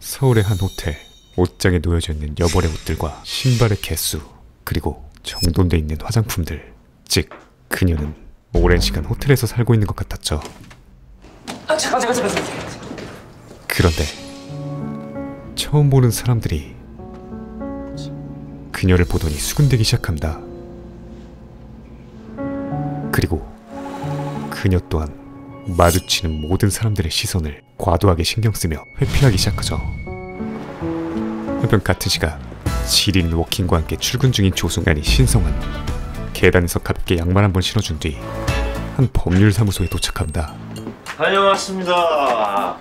서울의 한 호텔. 옷장에 놓여져 있는 여벌의 옷들과 신발의 개수, 그리고 정돈돼 있는 화장품들. 즉, 그녀는 오랜 시간 호텔에서 살고 있는 것 같았죠. 잠깐. 그런데 처음 보는 사람들이 그녀를 보더니 수군대기 시작합니다. 그리고 그녀 또한 마주치는 모든 사람들의 시선을 과도하게 신경쓰며 회피하기 시작하죠. 한편 같은 시각 지린 워킹과 함께 출근 중인 조승환이 신성한 계단에서 가볍게 양말 한번 신어준 뒤 한 법률사무소에 도착합니다. 다녀왔습니다.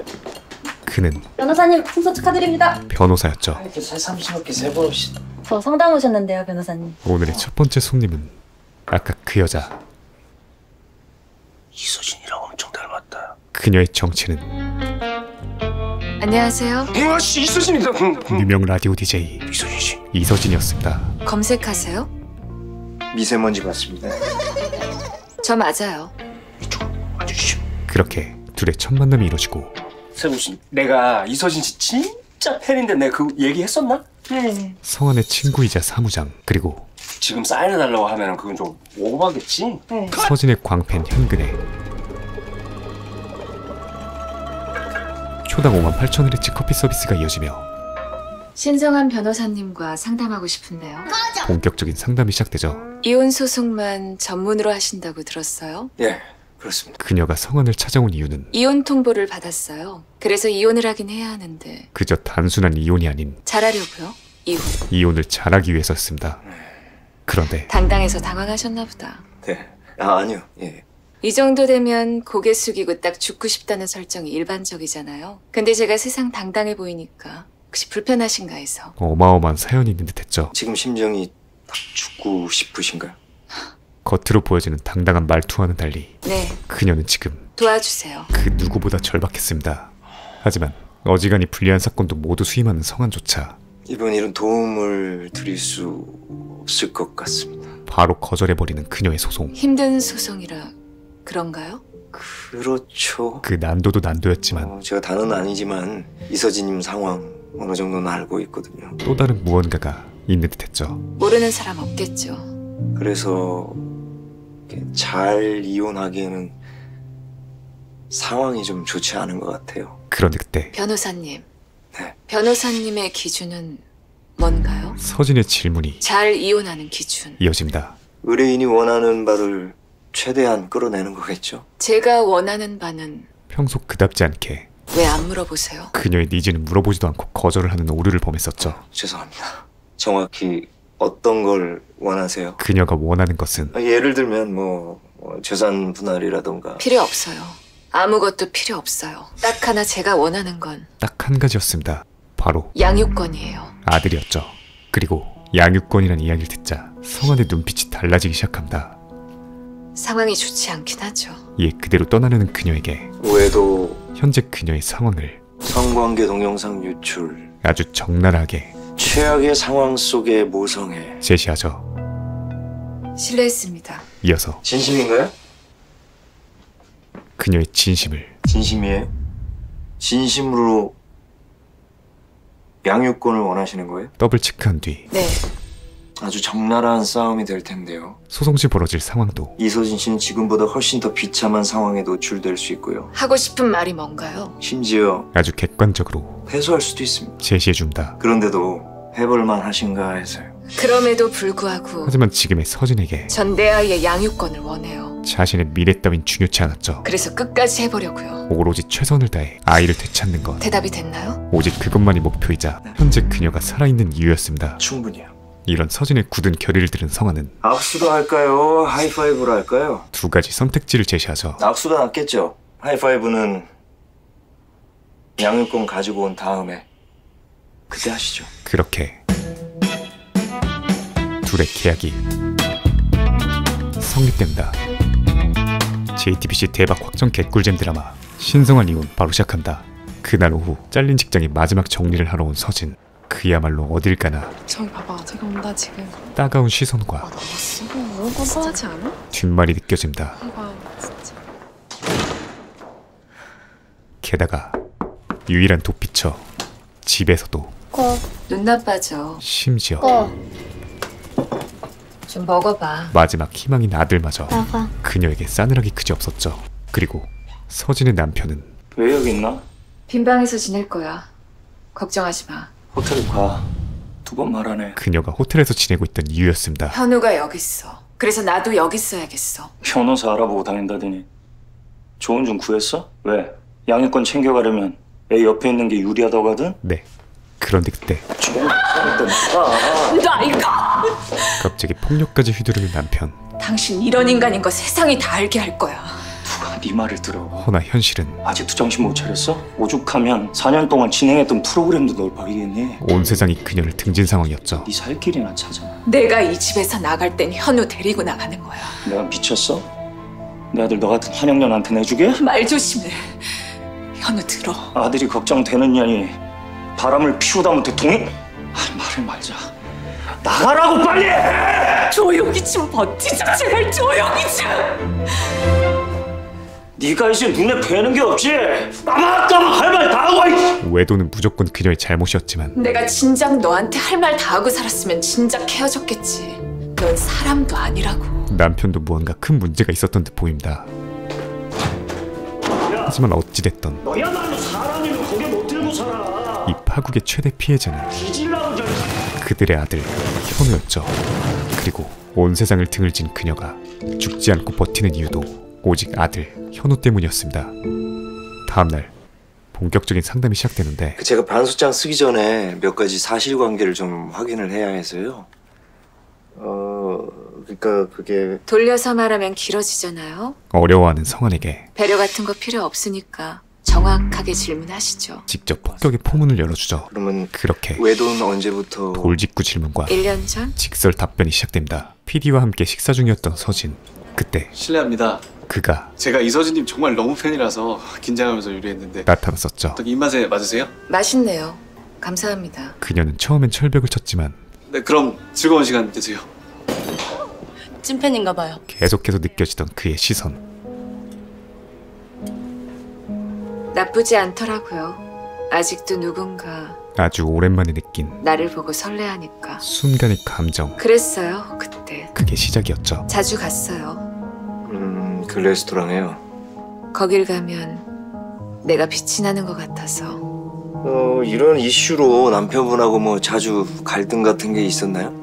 그는 변호사님 승소 축하드립니다. 변호사였죠. 이렇게 새삼스럽게 세 번 없이. 저 상담 오셨는데요, 변호사님. 오늘의 첫 번째 손님은 아까 그 여자. 이소진이랑 엄청 닮았다. 그녀의 정체는 안녕하세요. 씨, 이소진이다. 유명 라디오 DJ 이소진 씨. 이서진이었습니다. 검색하세요? 미세먼지 같습니다. 저 맞아요. 이쪽 와주시오. 그렇게 둘의 첫 만남이 이루어지고 세우 씨, 내가 이소진 씨 진짜 팬인데 내가 그 얘기했었나? 네. 성환의 친구이자 사무장, 그리고 지금 사인해달라고 하면 그건 좀 오버하겠지? 네. 서진의 광팬 현근에 초당 58,000원어치 커피 서비스가 이어지며 신성한 변호사님과 상담하고 싶은데요. 본격적인 상담이 시작되죠. 이혼 소송만 전문으로 하신다고 들었어요. 예, 그렇습니다. 그녀가 성환을 찾아온 이유는 이혼 통보를 받았어요. 그래서 이혼을 하긴 해야 하는데 그저 단순한 이혼이 아닌 잘하려고요. 이혼을 잘하기 위해서였습니다. 그런데 당당해서 당황하셨나 보다. 네. 아니요. 예. 이 정도 되면 고개 숙이고 딱 죽고 싶다는 설정이 일반적이잖아요. 근데 제가 세상 당당해 보이니까 혹시 불편하신가 해서. 어마어마한 사연이 있는 듯했죠. 지금 심정이 딱 죽고 싶으신가요? 겉으로 보여지는 당당한 말투와는 달리 네, 그녀는 지금 도와주세요. 그 누구보다 절박했습니다. 하지만 어지간히 불리한 사건도 모두 수임하는 성환조차 이번 일은 도움을 드릴 수 없을 것 같습니다. 바로 거절해버리는 그녀의 소송. 힘든 소송이라 그런가요? 그렇죠. 그 난도도 난도였지만 제가 다는 아니지만 이서진님 상황 어느 정도는 알고 있거든요. 또 다른 무언가가 있는 듯했죠. 모르는 사람 없겠죠. 그래서 이렇게 잘 이혼하기에는 상황이 좀 좋지 않은 것 같아요. 그런데 그때 변호사님. 네. 변호사님의 기준은 뭔가요? 서진의 질문이 잘 이혼하는 기준. 이어집니다. 의뢰인이 원하는 바를 최대한 끌어내는 거겠죠. 제가 원하는 바는 평소 그답지 않게 왜 안 물어보세요? 그녀의 니즈는 물어보지도 않고 거절을 하는 오류를 범했었죠. 죄송합니다. 정확히 어떤 걸 원하세요? 그녀가 원하는 것은 예를 들면 뭐 재산 분할이라던가. 필요 없어요. 아무것도 필요 없어요. 딱 하나 제가 원하는 건 딱 한 가지였습니다. 바로 양육권이에요. 아들이었죠. 그리고 양육권이라는 이야기를 듣자 성환의 눈빛이 달라지기 시작합니다. 상황이 좋지 않긴 하죠. 이에 그대로 떠나려는 그녀에게 외도, 현재 그녀의 상황을 성관계 동영상 유출, 아주 적나라하게 최악의 상황 속에 모성애. 제시하죠. 실례했습니다. 이어서 진심인가요? 그녀의 진심을 진심이에요? 진심으로 양육권을 원하시는 거예요? 더블 체크한 뒤 네, 아주 적나라한 싸움이 될 텐데요. 소송시 벌어질 상황도 이서진 씨는 지금보다 훨씬 더 비참한 상황에 노출될 수 있고요. 하고 싶은 말이 뭔가요? 심지어 아주 객관적으로 패소할 수도 있습니다. 제시해준다. 그런데도 해볼만 하신가 해서요. 그럼에도 불구하고 하지만 지금의 서진에게 전 내 아이의 양육권을 원해요. 자신의 미래 따윈 중요치 않았죠. 그래서 끝까지 해보려고요. 오로지 최선을 다해 아이를 되찾는 것, 대답이 됐나요? 오직 그것만이 목표이자 현재 그녀가 살아있는 이유였습니다. 충분히요. 이런 서진의 굳은 결의를 들은 성환은 악수도 할까요? 하이파이브로 할까요? 두 가지 선택지를 제시하죠. 악수가 낫겠죠. 하이파이브는 양육권 가지고 온 다음에 그때 하시죠. 그렇게 둘의 계약이 성립됩니다. JTBC 대박 확정 개꿀잼 드라마 신성한 이혼 바로 시작한다. 그날 오후 잘린 직장의 마지막 정리를 하러 온 서진. 그야말로 어딜 가나 저기 봐봐, 저기 온다 지금. 따가운 시선과 나왔어? 너무 뻔뻔하지 않아? 뒷말이 느껴집니다. 봐봐, 진짜. 게다가 유일한 도피처 집에서도 눈 나빠져. 심지어 좀 먹어봐. 마지막 희망인 아들마저 그녀에게 싸늘하기 그지없었죠. 그리고 서진의 남편은 왜 여기 있나? 빈 방에서 지낼 거야. 걱정하지 마. 호텔 가. 두 번 말하네. 그녀가 호텔에서 지내고 있던 이유였습니다. 현우가 여기 있어. 그래서 나도 여기 있어야겠어. 변호사 알아보고 다닌다더니 좋은 좀 구했어? 왜? 양육권 챙겨가려면 애 옆에 있는 게 유리하다고 하든? 네. 그런데 그때 나 이거! 갑자기 폭력까지 휘두르는 남편. 당신 이런 인간인 거 세상이 다 알게 할 거야. 누가 네 말을 들어. 허나 현실은 아직도 정신 못 차렸어? 오죽하면 4년 동안 진행했던 프로그램도 널 버리겠니? 온 세상이 그녀를 등진 상황이었죠. 네 살 길이나 찾아. 내가 이 집에서 나갈 땐 현우 데리고 나가는 거야. 내가 미쳤어? 내 아들 너 같은 환영년한테 내주게? 말 조심해. 현우 들어. 아들이 걱정되는 년이 바람을 피우다 못해 말을 말자. 나가라고 빨리! 조용히 좀 버티자. 제발 조용히 좀. 네가 이제 눈에 뵈는 게 없지? 까막까막 할 말 다 하고. 외도는 무조건 그녀의 잘못이었지만 내가 진작 너한테 할 말 다 하고 살았으면 진작 헤어졌겠지. 넌 사람도 아니라고. 남편도 무언가 큰 문제가 있었던 듯 보입니다. 하지만 어찌됐던 너야말로 사람이면 고개 못 들고 살아. 이 파국의 최대 피해자는 뒤질라고 그들의 아들 현우였죠. 그리고 온 세상을 등을 진 그녀가 죽지 않고 버티는 이유도 오직 아들 현우 때문이었습니다. 다음날 본격적인 상담이 시작되는데 제가 반소장 쓰기 전에 몇 가지 사실관계를 좀 확인을 해야 해서요. 그러니까 그게 돌려서 말하면 길어지잖아요. 어려워하는 성환에게 배려 같은 거 필요 없으니까 정확하게 질문하시죠. 직접 폭격의 포문을 열어주죠. 그러면 그렇게 외도는 언제부터? 돌직구 질문과 1년 전? 직설 답변이 시작됩니다. PD와 함께 식사 중이었던 서진. 그때 실례합니다. 그가 제가 이서진님 정말 너무 팬이라서 긴장하면서 요리했는데 나타났었죠. 어떻게 입맛에 맞으세요? 맛있네요. 감사합니다. 그녀는 처음엔 철벽을 쳤지만 네, 그럼 즐거운 시간 되세요. 찐팬인가 봐요. 계속해서 느껴지던 그의 시선. 나쁘지 않더라고요. 아직도 누군가 아주 오랜만에 느낀 나를 보고 설레하니까. 순간의 감정. 그랬어요, 그때. 그게 시작이었죠. 자주 갔어요. 그 레스토랑에요. 거길 가면 내가 빛이 나는 것 같아서. 이런 이슈로 남편분하고 뭐 자주 갈등 같은 게 있었나요?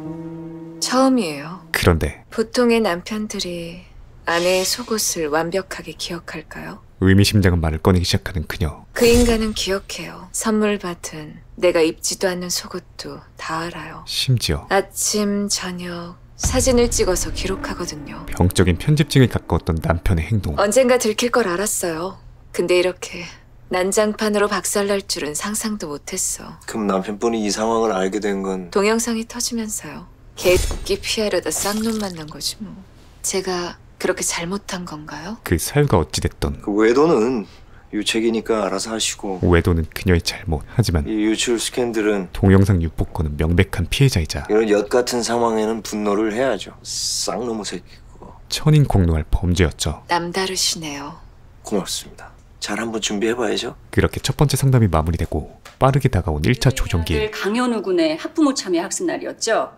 처음이에요. 그런데 보통의 남편들이 아내의 속옷을 완벽하게 기억할까요? 의미심장한 말을 꺼내기 시작하는 그녀. 그 인간은 기억해요. 선물 받은 내가 입지도 않는 속옷도 다 알아요. 심지어 아침, 저녁 사진을 찍어서 기록하거든요. 병적인 편집증에 가까웠던 남편의 행동. 언젠가 들킬 걸 알았어요. 근데 이렇게 난장판으로 박살날 줄은 상상도 못했어. 그럼 남편분이 이 상황을 알게 된 건 동영상이 터지면서요. 개끼 피하려다 쌍놈 만난 거지 뭐. 제가 그렇게 잘못한 건가요? 그 사유가 어찌됐던 그 외도는 유책이니까 알아서 하시고 외도는 그녀의 잘못. 하지만 이 유출 스캔들은 동영상 유포권은 명백한 피해자이자 이런 엿 같은 상황에는 분노를 해야죠. 쌍놈의 새끼 그거. 천인공노할 범죄였죠. 남다르시네요. 고맙습니다. 잘 한번 준비해봐야죠. 그렇게 첫 번째 상담이 마무리되고 빠르게 다가온 1차 조정기. 강현우 군의 학부모 참여 학습 날이었죠.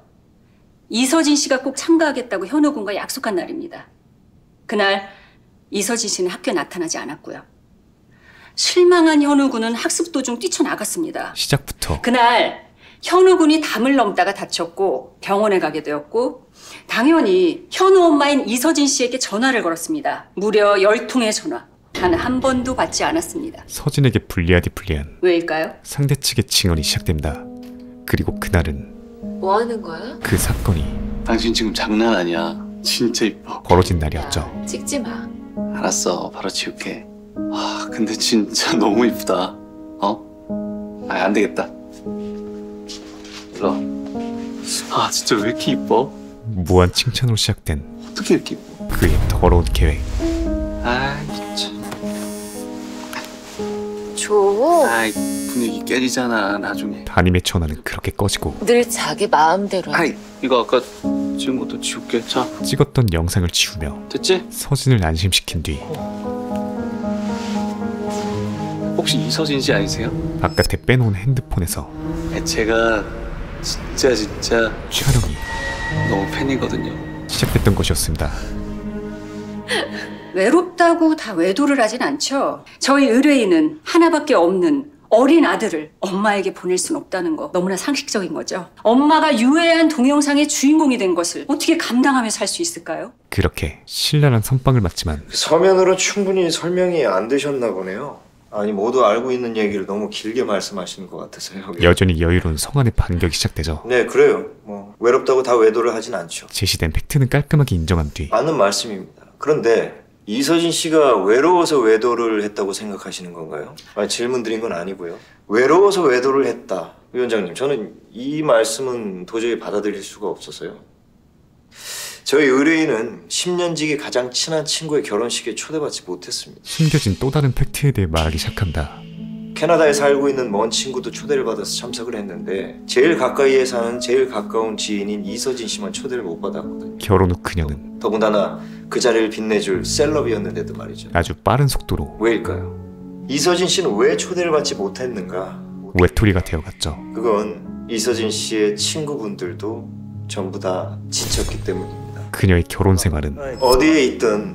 이서진 씨가 꼭 참가하겠다고 현우 군과 약속한 날입니다. 그날 이서진 씨는 학교에 나타나지 않았고요. 실망한 현우 군은 학습 도중 뛰쳐나갔습니다. 시작부터 그날 현우 군이 담을 넘다가 다쳤고 병원에 가게 되었고 당연히 현우 엄마인 이서진 씨에게 전화를 걸었습니다. 무려 10통의 전화. 단 한 번도 받지 않았습니다. 서진에게 불리하디 불리한 왜일까요? 상대 측의 증언이 시작됩니다. 그리고 그날은 뭐 하는 거야? 그 사건이 당신 지금 장난 아니야. 진짜 이뻐. 벌어진 날이었죠. 찍지 마. 알았어. 바로 지울게. 아, 근데 진짜 너무 이쁘다. 어? 안 되겠다. 일로 와. 아, 진짜 왜 이렇게 이뻐? 무한 칭찬으로 시작된 어떻게 이렇게 이뻐? 그의 더러운 계획. 아, 진짜. 줘. 아이, 분위기 깨지잖아, 나중에. 담임의 전화는 그렇게 꺼지고 늘 자기 마음대로. 아이, 이거 아까 찍은 것도 지울게. 자, 찍었던 영상을 지우며 됐지? 서진을 안심시킨 뒤 혹시 이서진 씨 아니세요? 바깥에 빼놓은 핸드폰에서 제가 진짜 촬영이 너무 팬이거든요. 시작됐던 것이었습니다. 외롭다고 다 외도를 하진 않죠. 저희 의뢰인은 하나밖에 없는 어린 아들을 엄마에게 보낼 순 없다는 거 너무나 상식적인 거죠. 엄마가 유해한 동영상의 주인공이 된 것을 어떻게 감당하며 살 수 있을까요? 그렇게 신랄한 선빵을 맞지만 서면으로 충분히 설명이 안 되셨나 보네요. 아니 모두 알고 있는 얘기를 너무 길게 말씀하시는 것 같아서요. 여전히 여유로운 성안의 반격이 시작되죠. 네, 그래요. 뭐 외롭다고 다 외도를 하진 않죠. 제시된 팩트는 깔끔하게 인정한 뒤 맞는 말씀입니다. 그런데 이서진 씨가 외로워서 외도를 했다고 생각하시는 건가요? 아니, 질문 드린 건 아니고요. 외로워서 외도를 했다. 위원장님, 저는 이 말씀은 도저히 받아들일 수가 없어서요. 저희 의뢰인은 10년지기 가장 친한 친구의 결혼식에 초대받지 못했습니다. 숨겨진 또 다른 팩트에 대해 말하기 시작한다. 캐나다에 살고 있는 먼 친구도 초대를 받아서 참석을 했는데 제일 가까이에 사는 제일 가까운 지인인 이서진 씨만 초대를 못 받았거든요. 결혼 후 그녀는 더군다나 그 자리를 빛내줄 셀럽이었는데도 말이죠. 아주 빠른 속도로 왜일까요? 이서진 씨는 왜 초대를 받지 못했는가? 외톨이가 되어갔죠. 그건 이서진 씨의 친구분들도 전부 다 지쳤기 때문입니다. 그녀의 결혼 생활은 어디에 있든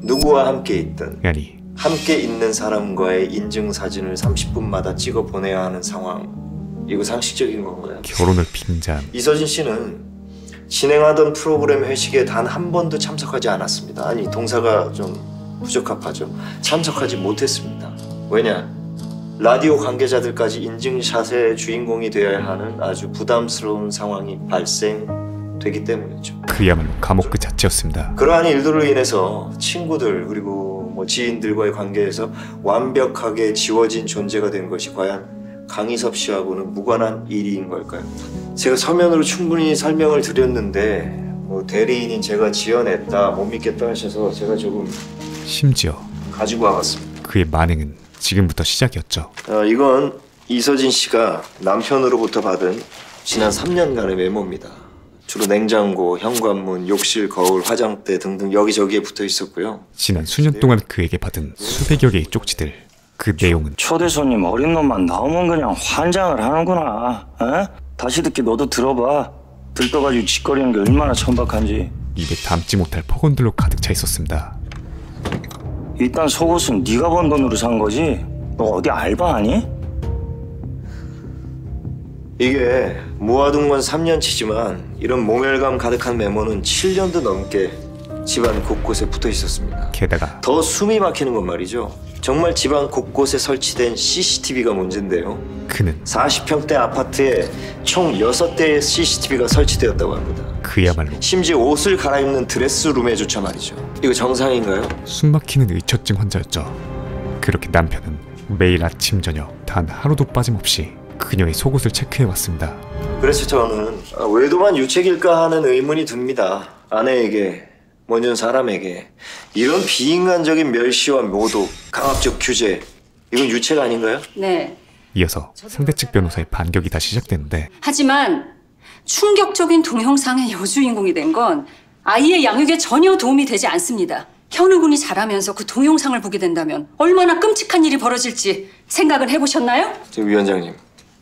누구와 함께 있든 아니 함께 있는 사람과의 인증사진을 30분마다 찍어 보내야 하는 상황. 이거 상식적인 건가요? 결혼을 빙자한 이서진 씨는 진행하던 프로그램 회식에 단 한 번도 참석하지 않았습니다. 아니, 동사가 좀 부적합하죠. 참석하지 못했습니다. 왜냐? 라디오 관계자들까지 인증샷의 주인공이 되어야 하는 아주 부담스러운 상황이 발생되기 때문이죠. 그야말로 감옥 그 자체였습니다. 그러한 일들로 인해서 친구들 그리고 뭐 지인들과의 관계에서 완벽하게 지워진 존재가 된 것이 과연 강희섭 씨하고는 무관한 일인 걸까요? 제가 서면으로 충분히 설명을 드렸는데 뭐 대리인인 제가 지어냈다 못 믿겠다 하셔서 제가 조금 심지어 가지고 와봤습니다. 그의 만행은 지금부터 시작이었죠. 이건 이서진 씨가 남편으로부터 받은 지난 3년간의 메모입니다. 주로 냉장고, 현관문, 욕실, 거울, 화장대 등등 여기저기에 붙어 있었고요. 지난 수년 동안 그에게 받은 수백여 개의 쪽지들. 그 내용은 초대 손님 어린 놈만 나오면 그냥 환장을 하는구나. 에? 다시 듣기 너도 들어봐. 들떠가지고 짓거리는 게 얼마나 천박한지. 입에 담지 못할 폭언들로 가득 차 있었습니다. 일단 속옷은 네가 번 돈으로 산 거지? 너 어디 알바하니? 이게 모아둔 건 3년치지만 이런 모멸감 가득한 메모는 7년도 넘게 집안 곳곳에 붙어 있었습니다. 게다가 더 숨이 막히는 건 말이죠. 정말 집안 곳곳에 설치된 CCTV가 문제인데요. 그는 40평대 아파트에 총 6대의 CCTV가 설치되었다고 합니다. 그야말로 심지어 옷을 갈아입는 드레스룸에조차 말이죠. 이거 정상인가요? 숨막히는 의처증 환자였죠. 그렇게 남편은 매일 아침 저녁 단 하루도 빠짐없이 그녀의 속옷을 체크해왔습니다. 그래서 저는 외도만 유책일까 하는 의문이 듭니다. 아내에게, 먼저 사람에게 이런 비인간적인 멸시와 모독, 강압적 규제, 이건 유책 아닌가요? 네. 이어서 상대 측 변호사의 반격이 다시 시작되는데 하지만 충격적인 동영상의 여주인공이 된 건 아이의 양육에 전혀 도움이 되지 않습니다. 현우 군이 자라면서 그 동영상을 보게 된다면 얼마나 끔찍한 일이 벌어질지 생각은 해보셨나요? 위원장님,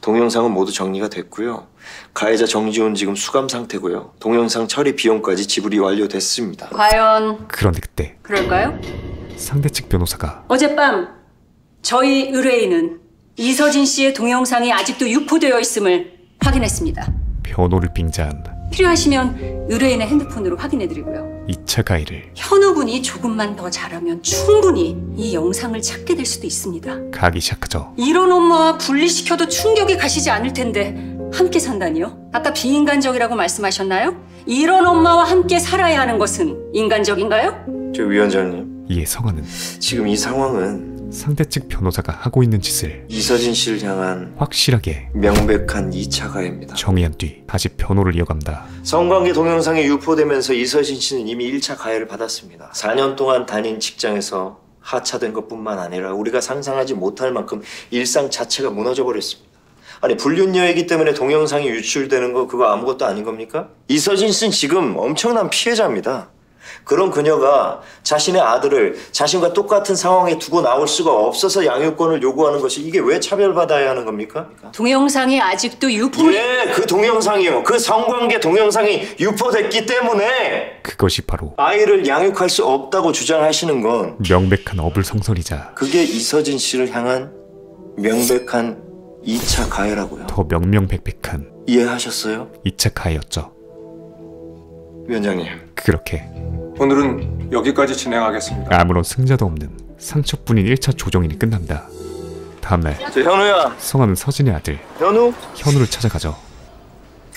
동영상은 모두 정리가 됐고요. 가해자 정지훈 지금 수감 상태고요. 동영상 처리 비용까지 지불이 완료됐습니다. 과연 그런데 그때 그럴까요? 상대 측 변호사가 어젯밤 저희 의뢰인은 이서진 씨의 동영상이 아직도 유포되어 있음을 확인했습니다. 변호를 빙자한 필요하시면 의뢰인의 핸드폰으로 확인해드리고요. 2차 가해를 현우 군이 조금만 더 잘하면 충분히 이 영상을 찾게 될 수도 있습니다. 가기 시작하죠. 이런 엄마와 분리시켜도 충격이 가시지 않을 텐데 함께 산다니요? 아까 비인간적이라고 말씀하셨나요? 이런 엄마와 함께 살아야 하는 것은 인간적인가요? 저 위원장님, 이에 성화는 지금 이 상황은 상대 측 변호사가 하고 있는 짓을 이서진 씨를 향한 확실하게 명백한 2차 가해입니다. 정의한 뒤 다시 변호를 이어갑니다. 성관계 동영상이 유포되면서 이서진 씨는 이미 1차 가해를 받았습니다. 4년 동안 다닌 직장에서 하차된 것뿐만 아니라 우리가 상상하지 못할 만큼 일상 자체가 무너져 버렸습니다. 아니, 불륜녀이기 때문에 동영상이 유출되는 거 그거 아무것도 아닌 겁니까? 이서진 씨는 지금 엄청난 피해자입니다. 그런 그녀가 자신의 아들을 자신과 똑같은 상황에 두고 나올 수가 없어서 양육권을 요구하는 것이 이게 왜 차별받아야 하는 겁니까? 동영상이 아직도 유포. 예, 그 동영상이요. 그 성관계 동영상이 유포됐기 때문에 그것이 바로 아이를 양육할 수 없다고 주장하시는 건 명백한 어불성설이자 그게 이서진 씨를 향한 명백한 2차 가해라고요. 더 명명백백한 이해하셨어요? 2차 가해였죠. 위원장님. 그렇게 오늘은 여기까지 진행하겠습니다. 아무런 승자도 없는 상처뿐인 1차 조정인이 끝납니다. 다음날 저 현우야. 성화는 서진의 아들 현우? 현우를 찾아가죠.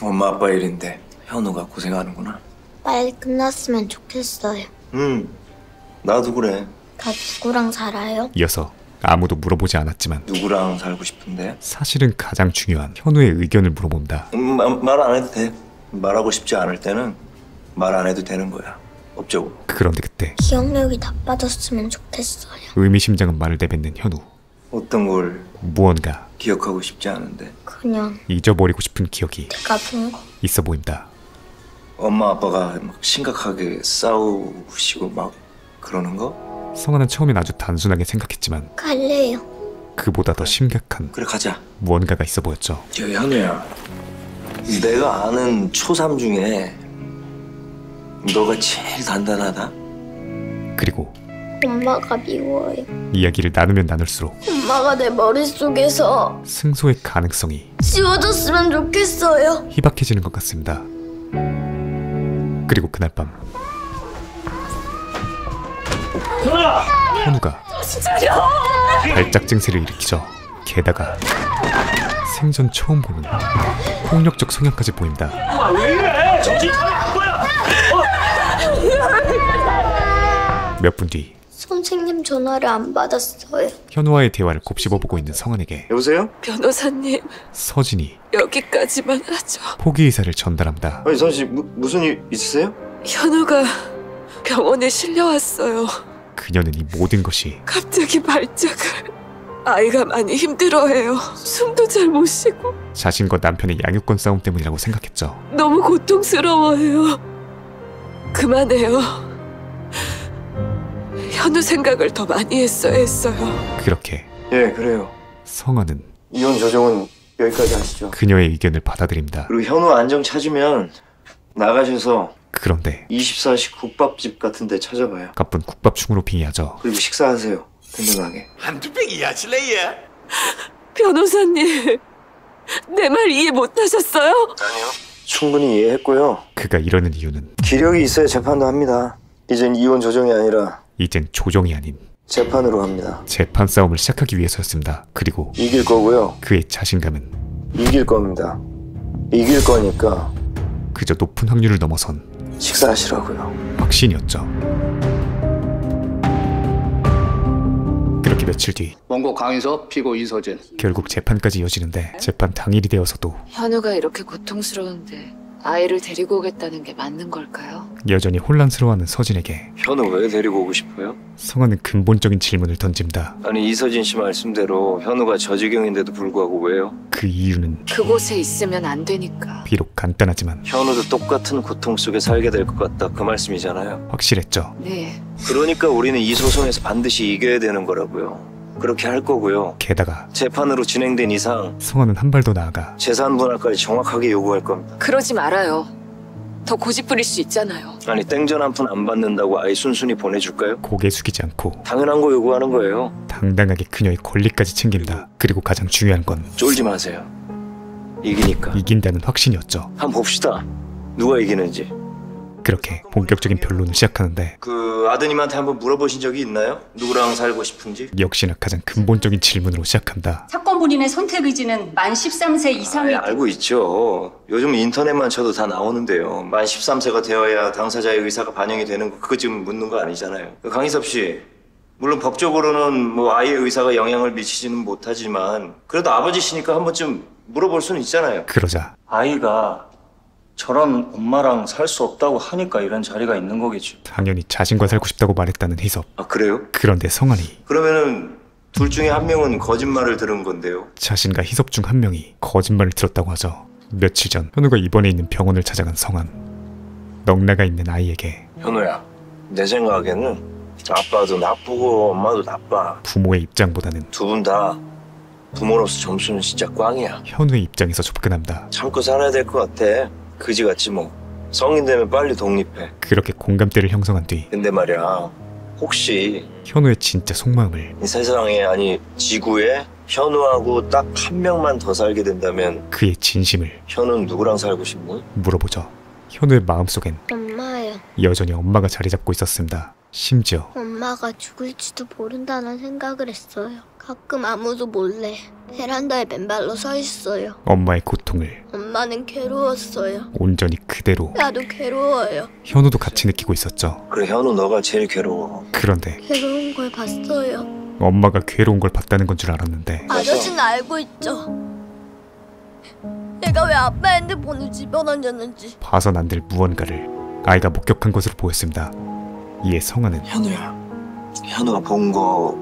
엄마 아빠 일인데 현우가 고생하는구나. 빨리 끝났으면 좋겠어요. 나도 그래. 다 누구랑 살아요? 이어서 아무도 물어보지 않았지만 누구랑 살고 싶은데? 사실은 가장 중요한 현우의 의견을 물어본다. 말 안 해도 돼. 말하고 싶지 않을 때는 말 안 해도 되는 거야. 업적으로. 그런데 그때 기억력이 나빠졌으면 좋겠어요. 의미심장한 말을 내뱉는 현우. 어떤 걸 무언가 기억하고 싶지 않은데. 그냥 잊어버리고 싶은 기억이 내가 본 거. 있어 보인다. 엄마 아빠가 막 심각하게 싸우시고 막 그러는 거? 성화는 처음엔 아주 단순하게 생각했지만 갈래요. 그보다 더 심각한 그래 가자. 무언가가 있어 보였죠. 저 현우야. 내가 아는 초3 중에 너가 제일 단단하다. 그리고 엄마가 미워요. 이야기를 나누면 나눌수록 엄마가 내 머릿속에서 승소의 가능성이 지워졌으면 좋겠어요. 희박해지는 것 같습니다. 그리고 그날 밤 현우가 발작 증세를 일으키죠. 게다가 생전 처음 보는 폭력적 성향까지 보인다. 몇 분 뒤 선생님 전화를 안 받았어요. 현우와의 대화를 곱씹어보고 있는 성환에게 여보세요? 변호사님, 서진이 여기까지만 하죠. 포기 의사를 전달합니다. 아니 선씨 무슨 일 있으세요? 현우가 병원에 실려왔어요. 그녀는 이 모든 것이 갑자기 발작을. 아이가 많이 힘들어해요. 숨도 잘 못 쉬고 자신과 남편의 양육권 싸움 때문이라고 생각했죠. 너무 고통스러워해요. 그만해요. 현우 생각을 더 많이 했어야 했어요. 그렇게 예 그래요. 성환은 이혼 조정은 여기까지 하시죠. 그녀의 의견을 받아들입니다. 그리고 현우 안정 찾으면 나가셔서 그런데 24시 국밥집 같은 데 찾아봐요. 가쁜 국밥충으로 빙의하죠. 그리고 식사하세요. 든든하게. 변호사님, 내 말 이해 못하셨어요? 아니요. 충분히 이해했고요. 그가 이러는 이유는 기력이 있어야 재판도 합니다. 이젠 이혼 조정이 아니라 이젠 조정이 아닌 재판으로 합니다. 재판 싸움을 시작하기 위해서였습니다. 그리고 이길 거고요. 그의 자신감은 이길 겁니다. 이길 거니까 그저 높은 확률을 넘어선 식사하시라고요. 확신이었죠. 그렇게 며칠 뒤 원고 강인석, 피고 이서진. 결국 재판까지 이어지는데 재판 당일이 되어서도 현우가 이렇게 고통스러운데 아이를 데리고 오겠다는 게 맞는 걸까요? 여전히 혼란스러워하는 서진에게 현우 왜 데리고 오고 싶어요? 성화는 근본적인 질문을 던집니다. 아니 이서진 씨 말씀대로 현우가 저지경인데도 불구하고 왜요? 그 이유는 그곳에 있으면 안 되니까. 비록 간단하지만 현우도 똑같은 고통 속에 살게 될 것 같다 그 말씀이잖아요. 확실했죠. 네, 그러니까 우리는 이 소송에서 반드시 이겨야 되는 거라고요. 그렇게 할 거고요. 게다가 재판으로 진행된 이상 성화는 한 발 더 나아가 재산 분할까지 정확하게 요구할 겁니다. 그러지 말아요. 더 고집 부릴 수 있잖아요. 아니 땡전 한 푼 안 받는다고 아이 순순히 보내줄까요? 고개 숙이지 않고 당연한 거 요구하는 거예요. 당당하게 그녀의 권리까지 챙긴다. 그리고 가장 중요한 건 쫄지 마세요. 이기니까. 이긴다는 확신이었죠. 한번 봅시다. 누가 이기는지. 그렇게 본격적인 변론을 시작하는데 그 아드님한테 한번 물어보신 적이 있나요? 누구랑 살고 싶은지? 역시나 가장 근본적인 질문으로 시작한다. 사건 본인의 선택 의지는 만 13세 이상의 알고 있죠. 요즘 인터넷만 쳐도 다 나오는데요. 만 13세가 되어야 당사자의 의사가 반영이 되는 거 그거 지금 묻는 거 아니잖아요. 강희섭 씨, 물론 법적으로는 뭐 아이의 의사가 영향을 미치지는 못하지만 그래도 아버지시니까 한 번쯤 물어볼 수는 있잖아요. 그러자 아이가 저런 엄마랑 살 수 없다고 하니까 이런 자리가 있는 거겠죠. 당연히 자신과 살고 싶다고 말했다는 희섭. 아 그래요? 그런데 성환이 그러면은 둘 중에 한 명은 거짓말을 들은 건데요. 자신과 희섭 중 한 명이 거짓말을 들었다고 하죠. 며칠 전 현우가 입원해 있는 병원을 찾아간 성환. 넉나가 있는 아이에게 현우야, 내 생각에는 아빠도 나쁘고 엄마도 나빠. 부모의 입장보다는 두 분 다 부모로서 점수는 진짜 꽝이야. 현우의 입장에서 접근합니다. 참고 살아야 될 것 같아. 그지같이 뭐. 성인 되면 빨리 독립해. 그렇게 공감대를 형성한 뒤 근데 말이야, 혹시 현우의 진짜 속마음을 이 세상에, 아니 지구에 현우하고 딱 한 명만 더 살게 된다면 그의 진심을 현우는 누구랑 살고 싶니? 물어보죠. 현우의 마음속엔 엄마요. 여전히 엄마가 자리 잡고 있었습니다. 심지어 엄마가 죽을지도 모른다는 생각을 했어요. 가끔 아무도 몰래 베란다에 맨발로 서 있어요. 엄마의 고통을 엄마는 괴로웠어요. 온전히 그대로 나도 괴로워요. 현우도 같이 느끼고 있었죠. 그래, 현우 너가 제일 괴로워. 그런데 괴로운 걸 봤어요. 엄마가 괴로운 걸 봤다는 건 줄 알았는데 아저씨는 알고 있죠. 얘가 왜 아빠 핸드폰을 집어던졌는지. 봐선 안 될 무언가를 아이가 목격한 것으로 보였습니다. 이에 성화는 현우야, 현우가 본 거,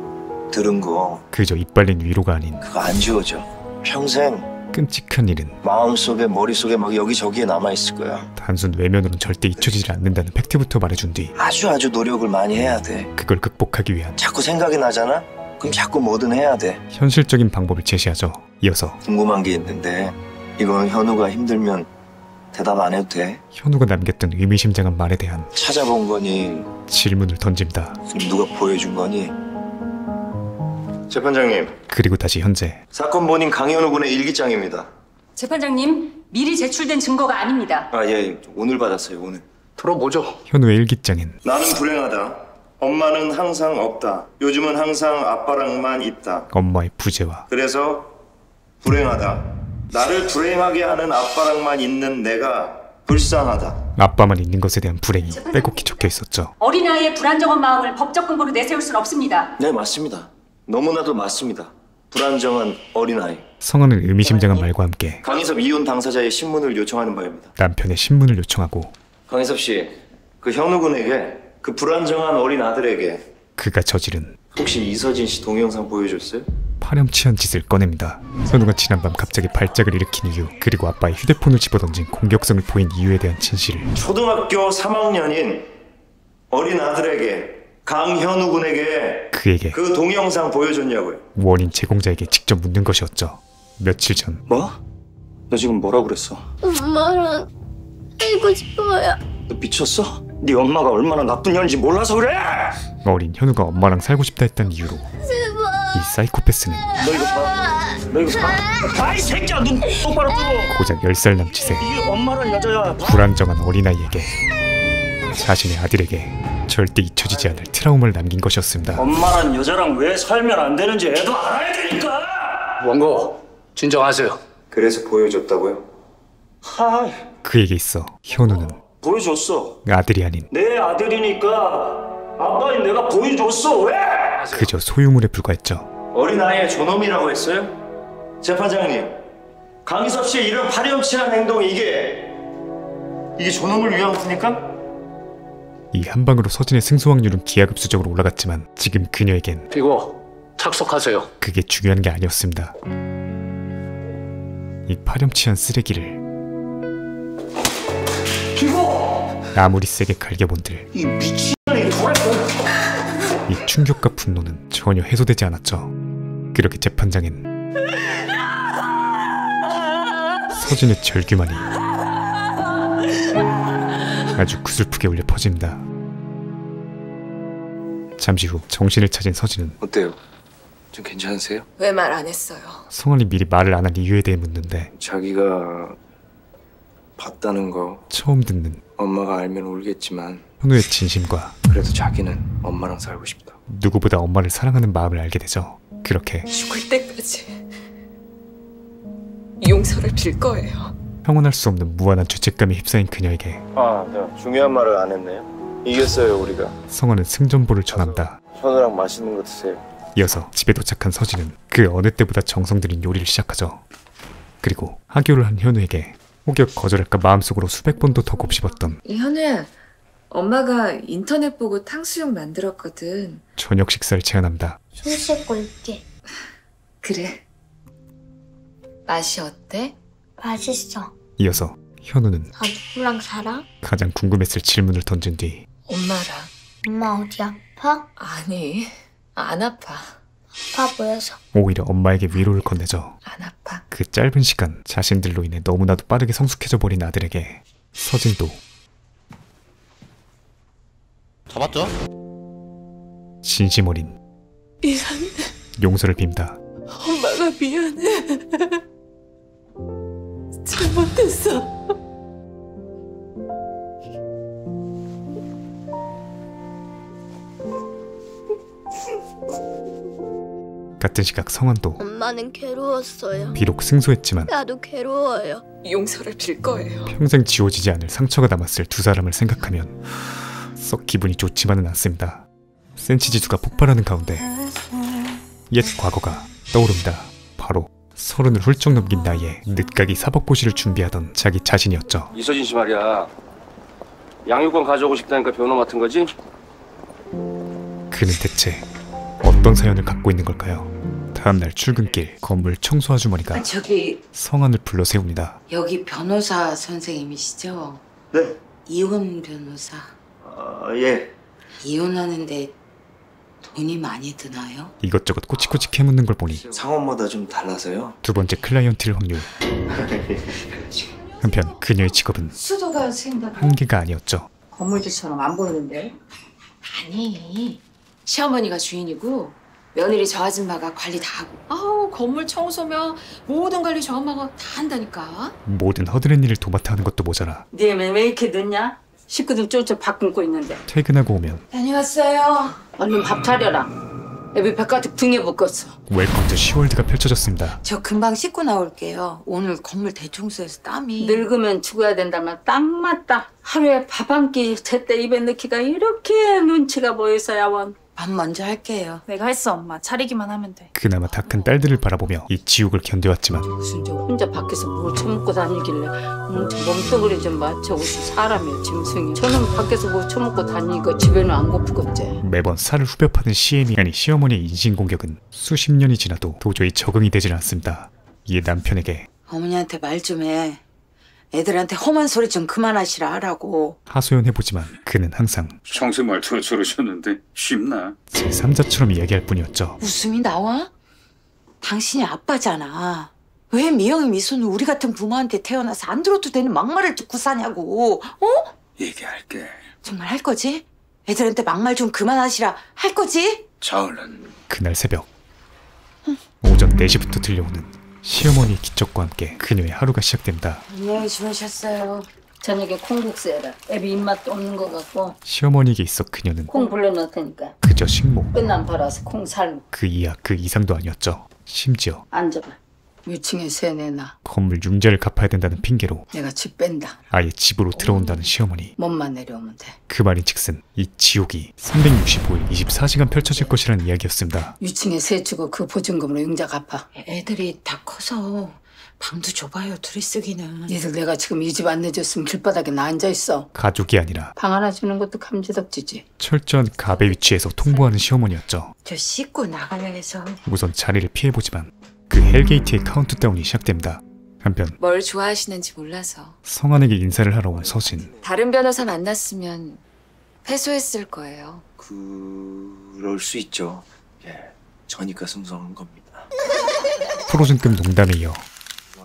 들은 거 그저 이빨린 위로가 아닌 그거 안 지워져. 평생 끔찍한 일은 마음속에 머릿속에 막 여기저기에 남아있을 거야. 단순 외면으로는 절대 잊혀지지 않는다는 팩트부터 말해준 뒤 아주 노력을 많이 해야 돼. 그걸 극복하기 위한 자꾸 생각이 나잖아? 그럼 자꾸 뭐든 해야 돼. 현실적인 방법을 제시하죠. 이어서 궁금한 게 있는데 이거는 현우가 힘들면 대답 안 해도 돼? 현우가 남겼던 의미심장한 말에 대한 찾아본 거니? 질문을 던집니다. 누가 보여준 거니? 재판장님, 그리고 다시 현재 사건 본인 강현우 군의 일기장입니다. 재판장님, 미리 제출된 증거가 아닙니다. 아, 예, 오늘 받았어요, 오늘. 들어보죠. 현우의 일기장엔 나는 불행하다. 엄마는 항상 없다. 요즘은 항상 아빠랑만 있다. 엄마의 부재와 그래서 불행하다. 나를 불행하게 하는 아빠랑만 있는 내가 불쌍하다. 아빠만 있는 것에 대한 불행이 빼곡히 적혀 있었죠. 어린아이의 불안정한 마음을 법적 근거로 내세울 수는 없습니다. 네, 맞습니다. 너무나도 맞습니다. 불안정한 어린아이. 성화는 의미심장한 말과 함께 강희섭 이혼 당사자의 신문을 요청하는 바입니다. 남편의 신문을 요청하고 강희섭 씨, 그 현우 군에게, 그 불안정한 어린 아들에게 그가 저지른 혹시 이서진 씨 동영상 보여줬어요? 파렴치한 짓을 꺼냅니다. 현우가 지난밤 갑자기 발작을 일으킨 이유, 그리고 아빠의 휴대폰을 집어던진 공격성을 보인 이유에 대한 진실을 초등학교 3학년인 어린 아들에게, 강현우 군에게 그에게 그 동영상 보여줬냐고요? 원인 제공자에게 직접 묻는 것이었죠. 며칠 전 뭐? 너 지금 뭐라고 그랬어? 엄마랑 살고 싶어요. 너 미쳤어? 네 엄마가 얼마나 나쁜 년인지 몰라서 그래! 어린 현우가 엄마랑 살고 싶다 했다는 이유로 이 사이코패스는 너 이거 봐. 너 이거 봐. 아이 새끼야, 눈 똑바로 뜨고. 고작 10살 남짓의 이게 엄마란 여자야. 불안정한 어린아이에게 자신의 아들에게 절대 잊혀지지 않을 트라우마를 남긴 것이었습니다. 엄마란 여자랑 왜 살면 안 되는지 애도 알아야 되니까. 원고 진정하세요. 그래서 보여줬다고요? 하, 그에게 있어 현우는 보여줬어. 아들이 아닌 내 아들이니까 아빠인 내가 보여줬어. 왜? 그저 소유물에 불과했죠. 어린아이의 존엄이라고 했어요? 재판장님, 강희섭 씨의 이런 파렴치한 행동, 이게 존엄을 위한 겁니까? 이 한방으로 서진의 승소 확률은 기하급수적으로 올라갔지만 지금 그녀에겐 피고 착석하세요. 그게 중요한 게 아니었습니다. 이 파렴치한 쓰레기를 아무리 세게 갈겨본들 이 미친년이 돌아서. 이 충격과 분노는 전혀 해소되지 않았죠. 그렇게 재판장엔 서진의 절규만이 아주 구슬프게 울려 퍼집니다. 잠시 후 정신을 차린 서진은 어때요? 좀 괜찮으세요? 왜 말 안 했어요? 성환이 미리 말을 안 한 이유에 대해 묻는데 자기가 봤다는 거 처음 듣는 엄마가 알면 울겠지만 현우의 진심과 그래도 자기는 엄마랑 살고 싶다. 누구보다 엄마를 사랑하는 마음을 알게 되죠. 그렇게 죽을 때까지 용서를 빌 거예요. 형언할 수 없는 무한한 죄책감에 휩싸인 그녀에게 아, 중요한 말을 안 했네요. 이겼어요, 우리가. 성환은 승전보를 전합니다. 현우랑 맛있는 거 드세요. 이어서 집에 도착한 서진은 그 어느 때보다 정성 들인 요리를 시작하죠. 그리고 하교를 한 현우에게 혹여 거절할까 마음속으로 수백 번도 더 곱씹었던 현우야, 엄마가 인터넷 보고 탕수육 만들었거든. 저녁 식사를 제안합니다. 손 씻고 올게. 그래. 맛이 어때? 맛있어. 이어서 현우는 나 누구랑 살아? 가장 궁금했을 질문을 던진 뒤 엄마랑. 엄마 어디 아파? 아니, 안 아파. 아파 보여서. 오히려 엄마에게 위로를 건네죠. 안 아파. 그 짧은 시간 자신들로 인해 너무나도 빠르게 성숙해져 버린 아들에게 서진도 잡았죠? 진심 어린 미안해. 용서를 빕니다. 엄마가 미안해. 잘못했어. 같은 시각 성환도 엄마는 괴로웠어요. 비록 승소했지만 나도 괴로워요. 용서를 빌 거예요. 평생 지워지지 않을 상처가 남았을 두 사람을 생각하면 썩 기분이 좋지만은 않습니다. 센치 지수가 폭발하는 가운데 옛 과거가 떠오릅니다. 바로 30을 훌쩍 넘긴 나이에 늦가기 사법고시를 준비하던 자기 자신이었죠. 이서진 씨 말이야. 양육권 가져오고 싶다니까 변호 맡은 거지? 그는 대체 어떤 사연을 갖고 있는 걸까요? 다음날 출근길 건물 청소 아주머니가 저기 성환을 불러 세웁니다. 여기 변호사 선생님이시죠? 네. 이혼 변호사. 예. 이혼하는데 돈이 많이 드나요? 이것저것 꼬치꼬치 캐묻는 걸 보니 상황마다 좀 달라서요. 두 번째 클라이언트일 확률. 한편 그녀의 직업은 수도가 생각. 한계가 아니었죠. 건물주처럼 안 보이는데? 아니, 시어머니가 주인이고 며느리 저 아줌마가 관리 다 하고. 아우, 건물 청소면 모든 관리 저 엄마가 다 한다니까. 모든 허드렛 일을 도맡아 하는 것도 모자라 니네 왜 이렇게 늦냐? 식구들 쫄쫄 밥 굶고 있는데. 퇴근하고 오면 다녀왔어요. 얼른 밥 차려라. 애비 배 가득 등에 묶었어. 웰컴 투 시월드가 펼쳐졌습니다. 저 금방 씻고 나올게요. 오늘 건물 대청소해서 땀이. 늙으면 죽어야 된다면 딱 맞다. 하루에 밥 한 끼 제때 입에 넣기가 이렇게 눈치가 보여서야 원. 밥 먼저 할게요. 내가 했어 엄마. 차리기만 하면 돼. 그나마 다 큰 딸들을 바라보며 이 지옥을 견뎌왔지만 무슨 저 혼자 밖에서 뭘 처먹고 다니길래 저 몸뚱아리 좀 맞춰. 무슨 사람이야 짐승이. 저는 밖에서 뭐 처먹고 다니니까 집에는 안 고프겠지. 매번 살을 후벼 파는 시애미 아니 시어머니의 인신공격은 수십 년이 지나도 도저히 적응이 되질 않습니다. 이에 남편에게 어머니한테 말 좀 해. 애들한테 험한 소리 좀 그만하시라 하라고. 하소연해보지만 그는 항상 평소 말투가 저러셨는데 쉽나? 제3자처럼 이야기할 뿐이었죠. 웃음이 나와? 당신이 아빠잖아. 왜 미영이 미소는 우리 같은 부모한테 태어나서 안 들어도 되는 막말을 듣고 사냐고. 어? 얘기할게. 정말 할 거지? 애들한테 막말 좀 그만하시라 할 거지? 자을은 그날 새벽 오전 4시부터 들려오는 시어머니의 기척과 함께 그녀의 하루가 시작됩니다. 안녕히 주무셨어요. 저녁에 콩국수 해라. 애비 입맛도 없는 것 같고. 시어머니에게 있어 그녀는 콩 불려놓을 테니까. 그저 식모. 끝난 팔아서 콩 삶. 그 이하 그 이상도 아니었죠. 심지어 앉아봐. 위층에 새 내놔. 건물 융자를 갚아야 된다는 핑계로 내가 집 뺀다. 아예 집으로 들어온다는 시어머니. 몸만 내려오면 돼. 그 말인즉슨 이 지옥이 365일 24시간 펼쳐질 것이라는 이야기였습니다. 위층에 새 주고 그 보증금으로 융자 갚아. 애들이 다 커서 방도 좁아요. 둘이 쓰기는. 니들 내가 지금 이 집 안 내줬으면 길바닥에 나 앉아있어. 가족이 아니라 방 하나 주는 것도 감지덕지지. 철저한 갑의 위치에서 통보하는 시어머니였죠. 저 씻고 나가려 해서. 우선 자리를 피해보지만 그 헬게이트의 카운트다운이 시작됩니다. 한편 뭘 좋아하시는지 몰라서 성환에게 인사를 하러 온 서진. 다른 변호사 만났으면 패소했을 거예요. 그럴 수 있죠. 예, 저니까 승소한 겁니다. 프로즌급 농담에 이어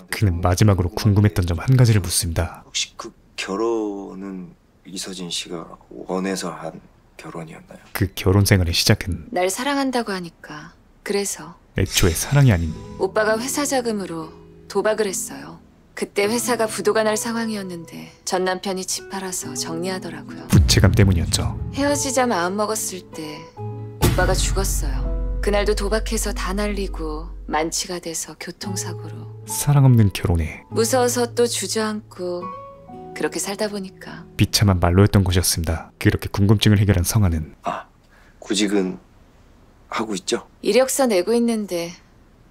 그는 마지막으로 궁금했던 점 한 가지를 묻습니다. 혹시 그 결혼은 이서진 씨가 원해서 한 결혼이었나요? 그 결혼 생활의 시작은 날 사랑한다고 하니까. 그래서 애초에 사랑이 아닌 오빠가 회사 자금으로 도박을 했어요. 그때 회사가 부도가 날 상황이었는데 전 남편이 집 팔아서 정리하더라고요. 부채감 때문이었죠. 헤어지자 마음먹었을 때 오빠가 죽었어요. 그날도 도박해서 다 날리고 만취가 돼서 교통사고로. 사랑 없는 결혼에 무서워서 또 주저앉고 그렇게 살다 보니까 비참한 말로였던 것이었습니다. 그렇게 궁금증을 해결한 성환은 구직은 하고 있죠? 이력서 내고 있는데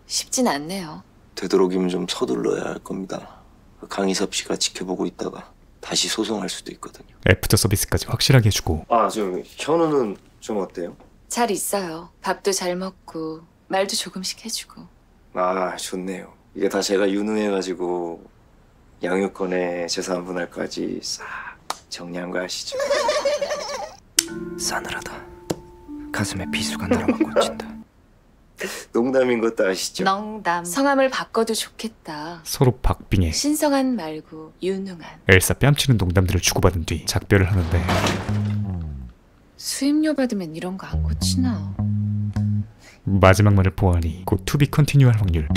쉽진 않네요. 되도록이면 좀 서둘러야 할 겁니다. 강희섭 씨가 지켜보고 있다가 다시 소송할 수도 있거든요. 애프터 서비스까지 확실하게 해주고 좀 현우는 좀 어때요? 잘 있어요. 밥도 잘 먹고 말도 조금씩 해주고. 좋네요. 이게 다 제가 유능해가지고 양육권에 재산 분할까지 싹 정리한 거 아시죠? 싸늘하다. 가슴에 비수가 날아만 꽂힌다. 농담인 것도 아시죠? 농담. 성함을 바꿔도 좋겠다. 서로 박빙해 신성한 말고 유능한. 엘사 뺨치는 농담들을 주고받은 뒤 작별을 하는데 수임료 받으면 이런 거 안 고치나? 마지막 말을 보아하니 곧 투비 컨티뉴할 확률.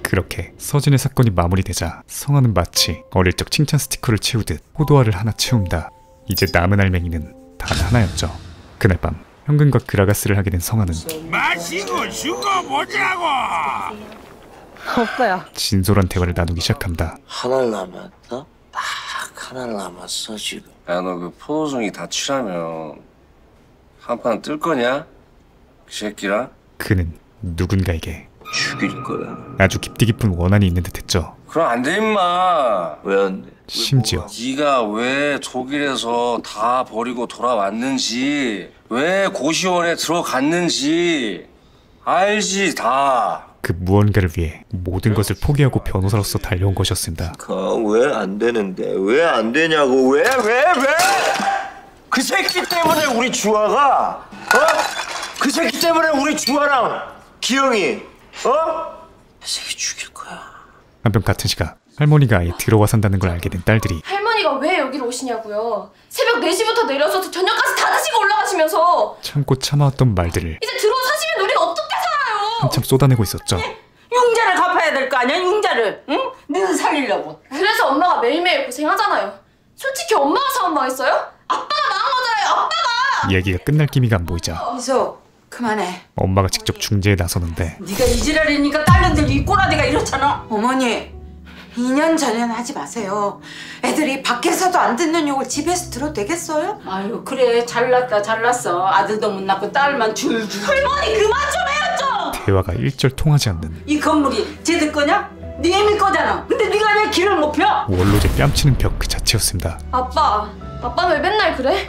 그렇게 서진의 사건이 마무리되자 성화는 마치 어릴 적 칭찬 스티커를 채우듯 포도알을 하나 채운다. 이제 남은 알맹이는 단 하나였죠. 그날 밤 현근과 그라가스를 하게 된 성화는 마시고 죽어보자고. 오빠야. 진솔한 대화를 나누기 시작합니다. 하나를 남았다? 딱 하나를 남았어 지금. 야, 너 그 포도송이 다 취하면 한 판 뜰 거냐? 그 새끼랑? 그는 누군가에게 죽일 거야. 아주 깊디 깊은 원한이 있는 듯했죠. 그럼 안 돼 임마. 왜 안 돼? 심지어 네가 왜 독일에서 다 버리고 돌아왔는지, 왜 고시원에 들어갔는지 알지 다. 그 무언가를 위해 모든 것을 포기하고 변호사로서 달려온 것이었습니다. 왜 안 되는데? 왜 안 되냐고? 왜? 그 새끼 때문에 우리 주아가 그 새끼 때문에 우리 주아랑 기영이 그 새끼 죽일 거야. 한편 같은 시각 할머니가 아예 들어와 산다는 걸 알게 된 딸들이 할머니가 왜 여기로 오시냐고요. 새벽 4시부터 내려서 저녁까지 다 드시고 올라가시면서 참고 참아왔던 말들을 이제 들어와 사시면 우리가 어떻게 살아요. 한참 쏟아내고 있었죠. 융자를 갚아야 될 거 아니야, 융자를. 응? 너는 살리려고. 그래서 엄마가 매일매일 고생하잖아요. 솔직히 엄마가 사업 망했어요? 아빠가 망한 거잖아요. 아빠가. 이야기가 끝날 기미가 안 보이자 이소, 그만해. 엄마가 직접 중재에 나서는데 네가 이 지랄이니까 딸년들이 이 꼬라지가 이렇잖아. 어머니, 2년 전에는 하지 마세요. 애들이 밖에서도 안 듣는 욕을 집에서 들어도 되겠어요? 아유, 그래. 잘났다, 잘났어. 아들도 못 낳고 딸만 줄줄. 할머니 그만 좀 해요 좀. 대화가 일절 통하지 않는 이 건물이 쟤들 거냐? 네 애미 거잖아. 근데 네가 왜 길을 못 펴? 원로제 뺨치는 벽 그 자체였습니다. 아빠는 왜 맨날 그래?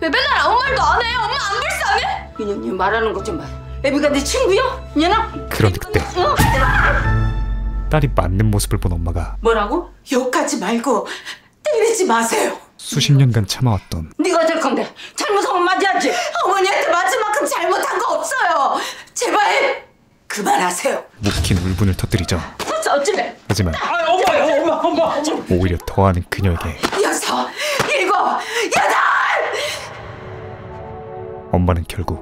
왜 맨날 아무 말도 안 해? 엄마 안 불쌍해? 그냥 네 말하는 것 좀 봐. 애비가 네 친구야? 얘나? 그런데 그때 딸이 맞는 모습을 본 엄마가 뭐라고? 욕하지 말고 때리지 마세요. 수십 년간 참아왔던 네가 될 건데 잘못하면 맞아야지. 어머니한테 맞을 만큼 잘못한 거 없어요. 제발 그만하세요. 묵힌 울분을 터뜨리죠. 어찌래? 하지만 엄마. 오히려 더하는 그녀에게 6, 7, 8 엄마는 결국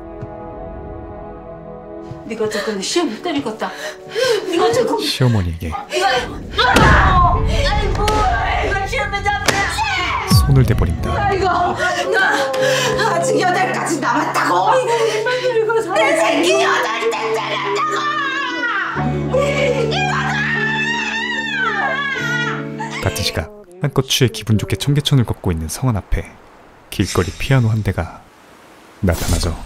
네가 될 건데 시험을 때리겠다. 네가 될 건데 시어머니에게 아이고 이거 시험에 잡혀. 손을 대버린다. 아이고 나 아직 8가지 남았다고. 내 새끼 8대 때렸다고. 같은 시각 한껏 취해 기분 좋게 청계천을 걷고 있는 성환 앞에 길거리 피아노 한 대가 나타나죠.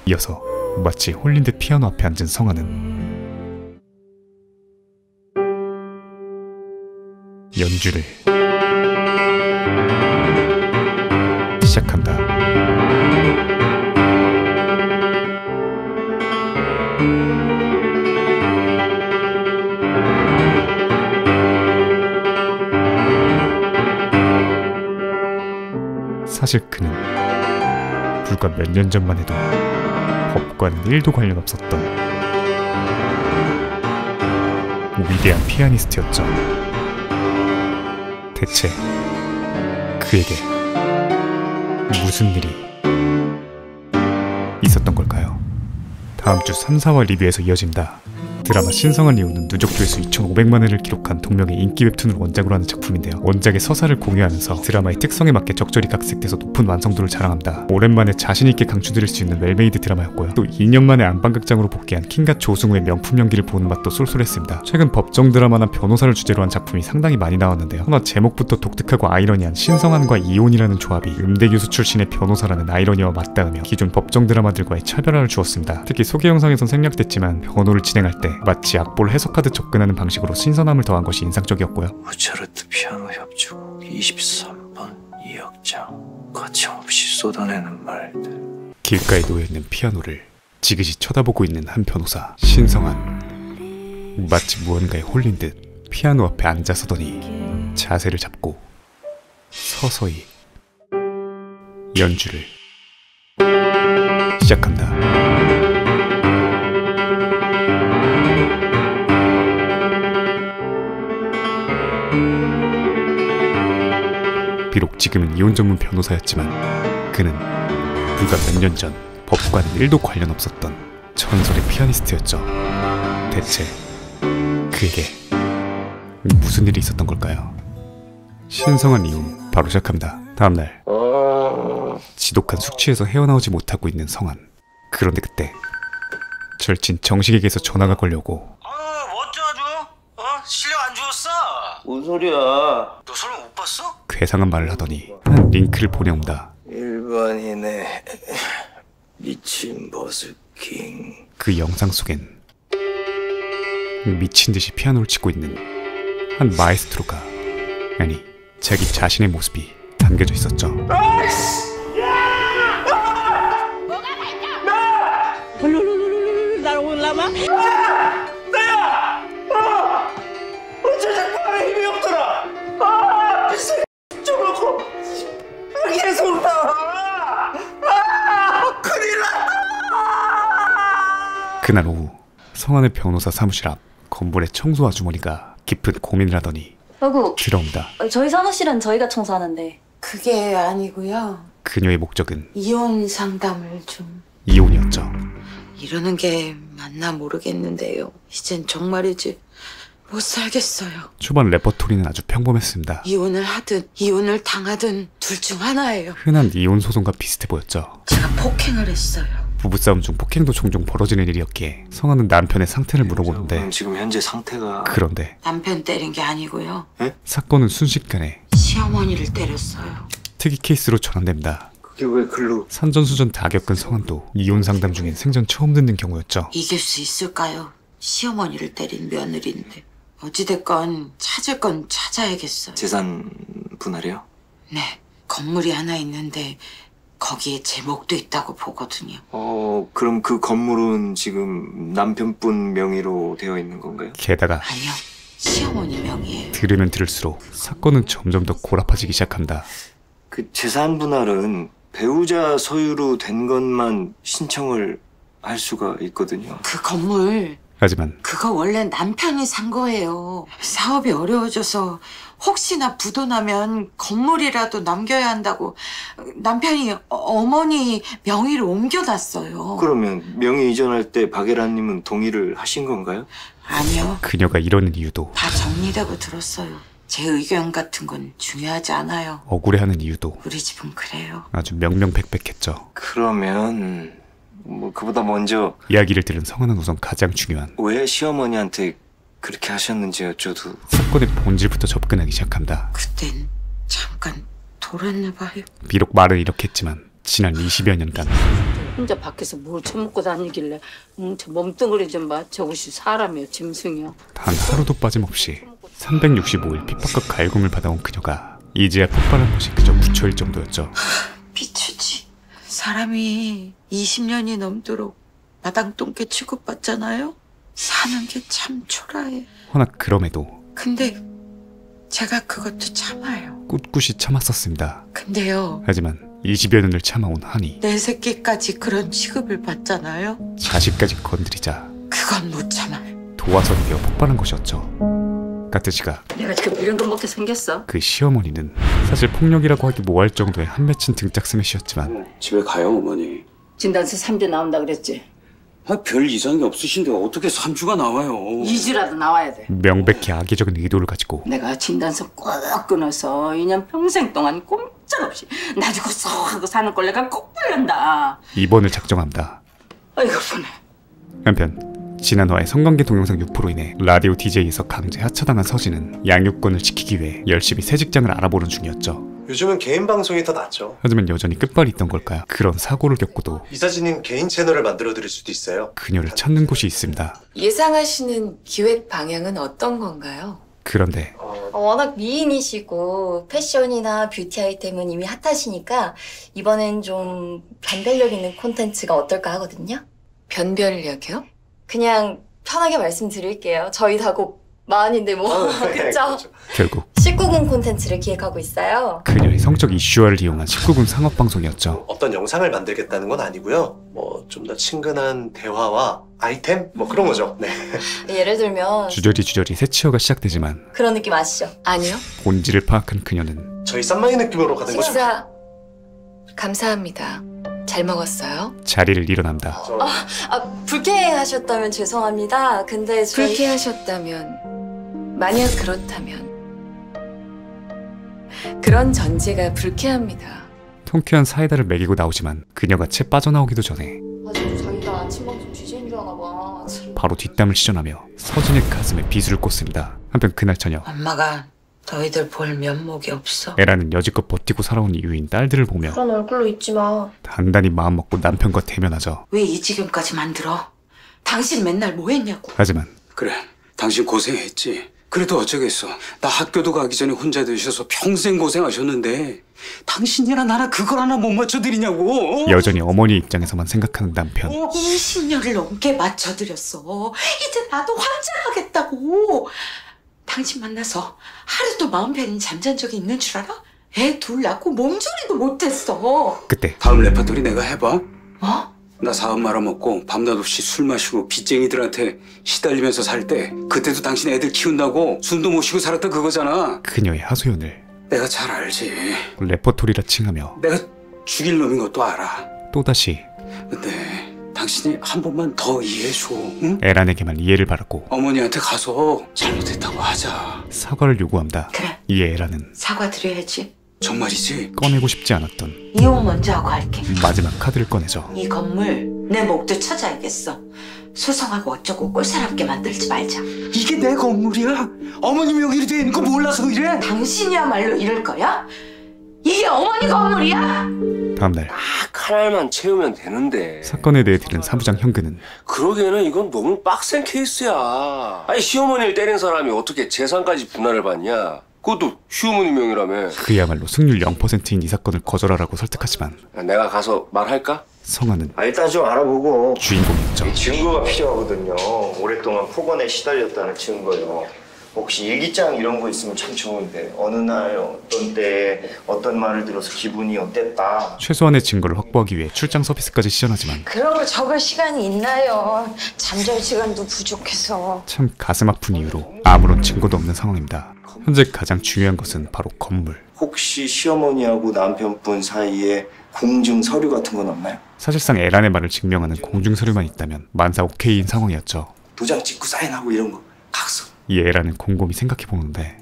이어서 마치 홀린 듯 피아노 앞에 앉은 성환은 연주를 시작한다. 사실 그는 불과 몇 년 전만 해도 법과는 1도 관련 없었던 위대한 피아니스트였죠. 대체 그에게 무슨 일이 있었던 걸까요? 다음 주 3, 4화 리뷰에서 이어집니다. 드라마 신성한 이유는 누적 조회수 2,500만 회를 기록한 동명의 인기 웹툰을 원작으로 하는 작품인데요. 원작의 서사를 공유하면서 드라마의 특성에 맞게 적절히 각색돼서 높은 완성도를 자랑합니다. 오랜만에 자신있게 강추드릴 수 있는 웰메이드 드라마였고요. 또 2년 만에 안방극장으로 복귀한 킹과 조승우의 명품 연기를 보는 맛도 쏠쏠했습니다. 최근 법정 드라마나 변호사를 주제로 한 작품이 상당히 많이 나왔는데요. 하나 제목부터 독특하고 아이러니한 신성한과 이온이라는 조합이 음대교수 출신의 변호사라는 아이러니와 맞닿으며 기존 법정 드라마들과의 차별화를 주었습니다. 특히 소개 영상에선 생략됐지만 변호를 진행할 때 마치 악보를 해석하듯 접근하는 방식으로 신선함을 더한 것이 인상적이었고요. 모차르트 피아노 협주곡 23번 2악장 거침없이 쏟아내는 말들. 길가에 놓여있는 피아노를 지그시 쳐다보고 있는 한 변호사 신성한. 마치 무언가에 홀린 듯 피아노 앞에 앉아서더니 자세를 잡고 서서히 연주를 시작한다. 비록 지금은 이혼 전문 변호사였지만 그는 불과 몇 년 전 법과는 1도 관련 없었던 전설의 피아니스트였죠. 대체 그에게 무슨 일이 있었던 걸까요? 신성한 이혼 바로 시작합니다. 다음날 지독한 숙취에서 헤어나오지 못하고 있는 성한. 그런데 그때 절친 정식에게서 전화가 걸려오고 실력 안 좋았어? 뭔 소리야? 너 설마 못 봤어? 괴상한 말을 하더니 한 링크를 보내온다. 일반인의 미친 버스킹. 그 영상 속엔 미친 듯이 피아노를 치고 있는 한 마에스트로가, 아니 자기 자신의 모습이 담겨져 있었죠. 나를 올라마? 나야! 어째 자꾸 안에 힘이 없더라! 좀 놓고 계속 나와! 큰일 났다! 그날 오후 성한의 변호사 사무실 앞 건물의 청소 아주머니가 깊은 고민을 하더니 아이고, 들어온다. 저희 사무실은 저희가 청소하는데. 그게 아니고요. 그녀의 목적은 이혼 상담을 좀. 이혼이었죠. 이러는 게 맞나 모르겠는데요. 이젠 정말이지 못 살겠어요. 초반 레퍼토리는 아주 평범했습니다. 이혼을 하든 이혼을 당하든 둘 중 하나예요. 흔한 이혼 소송과 비슷해 보였죠. 제가 폭행을 했어요. 부부싸움 중 폭행도 종종 벌어지는 일이었기에 성한은 남편의 상태를 물어보는데 지금 현재 상태가... 그런데 남편 때린 게 아니고요. 사건은 순식간에 시어머니를 때렸어요. 특이 케이스로 전환됩니다. 그게 왜 글로... 산전수전 다 겪은 성한도 이혼 상담 중엔 생전 처음 듣는 경우였죠. 이길 수 있을까요? 시어머니를 때린 며느리인데. 어찌됐건 찾을 건 찾아야겠어요. 재산 분할이요? 네. 건물이 하나 있는데 거기에 제 목도 있다고 보거든요. 그럼 그 건물은 지금 남편분 명의로 되어 있는 건가요? 게다가 아니요. 시어머니 명의예요. 들으면 들을수록 사건은 점점 더 고라파지기 시작한다. 그 재산 분할은 배우자 소유로 된 것만 신청을 할 수가 있거든요. 그 건물 하지만 그거 원래 남편이 산 거예요. 사업이 어려워져서 혹시나 부도나면 건물이라도 남겨야 한다고 남편이 어머니 명의로 옮겨놨어요. 그러면 명의 이전할 때 박예란님은 동의를 하신 건가요? 아니요. 그녀가 이러는 이유도 다 정리되고 들었어요. 제 의견 같은 건 중요하지 않아요. 억울해하는 이유도 우리 집은 그래요. 아주 명명백백했죠. 그러면 그보다 먼저 이야기를 들은 성한은 우선 가장 중요한 왜 시어머니한테 그렇게 하셨는지 여쭤도 사건의 본질부터 접근하기 시작한다. 그땐 잠깐 돌았나 봐요. 비록 말은 이렇게 했지만 지난 20여 년간 혼자 밖에서 뭘 처먹고 다니길래 저 몸뚱어리 좀 봐. 저것이 사람이요 짐승이요. 단 하루도 빠짐없이 365일 핍박과 갈굼을 받아온 그녀가 이제야 폭발한 것이 그저 부처일 정도였죠. 미치지. 사람이 20년이 넘도록 마당똥개 취급받잖아요. 사는 게 참 초라해. 허나 그럼에도 근데 제가 그것도 참아요. 꿋꿋이 참았었습니다. 근데요. 하지만 20여 년을 참아온 한이 내 새끼까지 그런 취급을 받잖아요. 자식까지 건드리자 그건 못 참아요. 도화선이 되어 폭발한 것이었죠. 까뜨지가 내가 지금 이런 거 먹게 생겼어. 그 시어머니는 사실 폭력이라고 하기 뭐할 정도의 한 맺힌 등짝 스매시였지만 집에 가요 어머니. 진단서 3주 나온다 그랬지. 별 이상이 없으신데 어떻게 3주가 나와요. 2주라도 나와야 돼. 명백히 악의적인 의도를 가지고 내가 진단서 꼭 끊어서 2년 평생 동안 꼼짝없이 놔주고 쏙 하고 사는 꼴 내가 꼭 불른다. 입원을 작정합니다. 아이고 보네. 한편 지난화의 성관계 동영상 유포로 인해 라디오 DJ에서 강제 하차당한 서진은 양육권을 지키기 위해 열심히 새 직장을 알아보는 중이었죠. 요즘은 개인 방송이 더 낫죠. 하지만 여전히 끝발이 있던 걸까요? 그런 사고를 겪고도 이사진님 개인 채널을 만들어 드릴 수도 있어요. 그녀를 찾는 곳이 있습니다. 예상하시는 기획 방향은 어떤 건가요? 그런데 워낙 미인이시고 패션이나 뷰티 아이템은 이미 핫하시니까 이번엔 좀 변별력 있는 콘텐츠가 어떨까 하거든요. 변별력이요? 그냥 편하게 말씀드릴게요. 저희 다 곧 많이인데 뭐. 그쵸? 결국 19금 콘텐츠를 기획하고 있어요. 그녀의 성적 이슈화를 이용한 19금 상업 방송이었죠. 어떤 영상을 만들겠다는 건 아니고요. 뭐 좀 더 친근한 대화와 아이템 뭐 그런 거죠. 네. 예를 들면 주저리 새치어가 시작되지만 그런 느낌 아시죠? 아니요. 본질을 파악한 그녀는 저희 쌈마이 느낌으로 가는 거죠. 식사 감사합니다. 잘 먹었어요? 자리를 일어난다. 불쾌하셨다면 죄송합니다. 근데 저희... 불쾌하셨다면, 만약 그렇다면 그런 전제가 불쾌합니다. 통쾌한 사이다를 먹이고 나오지만 그녀가 채 빠져나오기도 전에 자기가 아침 방송 주제인 줄 아나 봐. 바로 뒷담을 시전하며 서진의 가슴에 비수를 꽂습니다. 한편 그날 저녁 엄마가 너희들 볼 면목이 없어. 에라는 여지껏 버티고 살아온 이유인 딸들을 보며 그런 얼굴로 있지 마. 단단히 마음먹고 남편과 대면하죠. 왜 이 지경까지 만들어? 당신 맨날 뭐 했냐고. 하지만 그래, 당신 고생했지. 그래도 어쩌겠어. 나 학교도 가기 전에 혼자 되셔서 평생 고생하셨는데 당신이나 나나 그걸 하나 못 맞춰드리냐고. 여전히 어머니 입장에서만 생각하는 남편. 20년을 넘게 맞춰드렸어. 이제 나도 환장하겠다고. 당신 만나서 하루도 마음 편히 잠잔 적이 있는 줄 알아? 애 둘 낳고 몸조리도 못했어. 그때 다음 레퍼토리 내가 해봐. 뭐? 나 사업 말아먹고 밤낮 없이 술 마시고 빚쟁이들한테 시달리면서 살 때 그때도 당신 애들 키운다고 숨도 못 쉬고 살았다 그거잖아. 그녀의 하소연을 내가 잘 알지. 레퍼토리라 칭하며 내가 죽일 놈인 것도 알아. 또다시 근데 당신이 한 번만 더 이해해줘. 응? 에란에게만 이해를 바랐고 어머니한테 가서 잘못했다고 하자. 사과를 요구한다. 그래. 이에 에란은 사과드려야지. 정말이지? 꺼내고 싶지 않았던 이혼 먼저 하고 할게. 마지막 카드를 꺼내죠. 이 건물 내 목도 찾아야겠어. 소송하고 어쩌고 꼴사납게 만들지 말자. 이게 내 건물이야? 어머니 명의로 돼 있는 거 몰라서 이래? 당신이야말로 이럴 거야? 이게 어머니 건물이야? 다음날 칼날만 채우면 되는데. 사건에 대해 들은 사부장 현근은 그러기에는 이건 너무 빡센 케이스야. 아니 시어머니를 때린 사람이 어떻게 재산까지 분할을 받냐? 그것도 시어머니 명의라며. 그야말로 승률 0%인 이 사건을 거절하라고 설득하지만 내가 가서 말할까? 성화는 일단 좀 알아보고. 주인공이었죠. 증거가 필요하거든요. 오랫동안 폭언에 시달렸다는 증거요. 혹시 일기장 이런 거 있으면 참 좋은데 어느 날 어떤 때에 어떤 말을 들어서 기분이 어땠다. 최소한의 증거를 확보하기 위해 출장 서비스까지 시전하지만 그러고 적을 시간이 있나요? 잠잘 시간도 부족해서. 참 가슴 아픈 이유로 아무런 증거도 없는 상황입니다. 현재 가장 중요한 것은 바로 건물. 혹시 시어머니하고 남편분 사이에 공증 서류 같은 건 없나요? 사실상 에란의 말을 증명하는 공증 서류만 있다면 만사 오케이인 상황이었죠. 도장 찍고 사인하고 이런 거 각서. 이 에란은 곰곰이 생각해보는데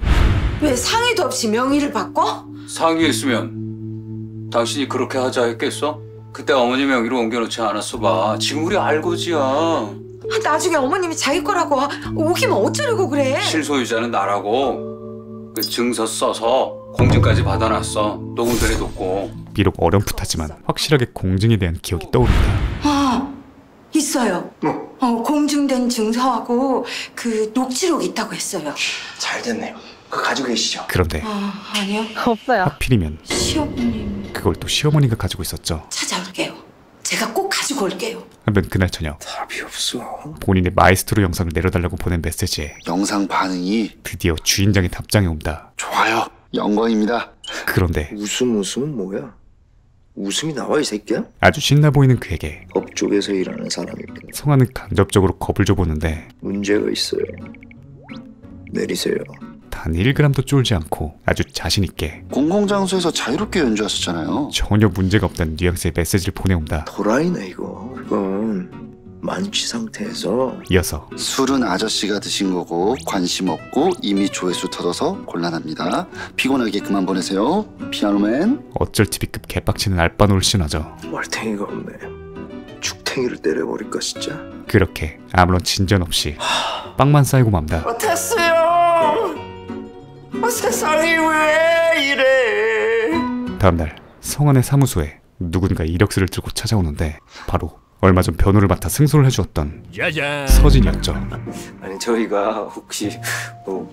왜 상의도 없이 명의를 바꿔? 상의했으면 당신이 그렇게 하자 했겠어? 그때 어머니 명의로 옮겨놓지 않았어 봐. 지금 우리 알고지야. 나중에 어머님이 자기 거라고 오기면 어쩌려고 그래? 실소유자는 나라고. 그 증서 써서 공증까지 받아놨어. 녹음들해뒀고. 비록 어렴풋하지만 확실하게 공증에 대한 기억이 떠오릅니다. 있어요. 공증된 증서하고 그 녹취록 있다고 했어요. 잘 됐네요. 그거 가지고 계시죠? 그런데 아니요. 없어요. 하필이면 시어머님 그걸 또 시어머니가 가지고 있었죠. 찾아올게요. 제가 꼭 가지고 올게요. 한편 그날 저녁 답이 없어. 본인의 마에스트로 영상을 내려달라고 보낸 메시지에 영상 반응이 드디어 주인장의 답장이 옵니다. 좋아요. 영광입니다. 그런데 웃음은 뭐야? 웃음이 나와 이 새끼야? 아주 신나 보이는 그에게 법 쪽에서 일하는 사람입니다. 성화는 간접적으로 겁을 줘보는데 문제가 있어요. 내리세요. 단 1g도 쫄지 않고 아주 자신있게 공공장소에서 자유롭게 연주하셨잖아요. 전혀 문제가 없다는 뉘앙스의 메시지를 보내온다. 도라이네 이거. 그건 만취 상태에서. 이어서 술은 아저씨가 드신 거고 관심 없고 이미 조회수 터져서 곤란합니다. 피곤하게 그만 보내세요. 피아노맨. 어쩔 TV급 개빡치는 알바노를 시전하죠. 말탱이가 없네. 죽탱이를 때려버릴까 진짜. 그렇게 아무런 진전 없이 빵만 쌓이고 맙니다. 됐어요. 세상이 왜 이래. 다음날 성환의 사무소에 누군가 이력서를 들고 찾아오는데 바로 얼마 전 변호를 맡아 승소를 해주었던 짜잔. 서진이었죠. 아니 저희가 혹시 뭐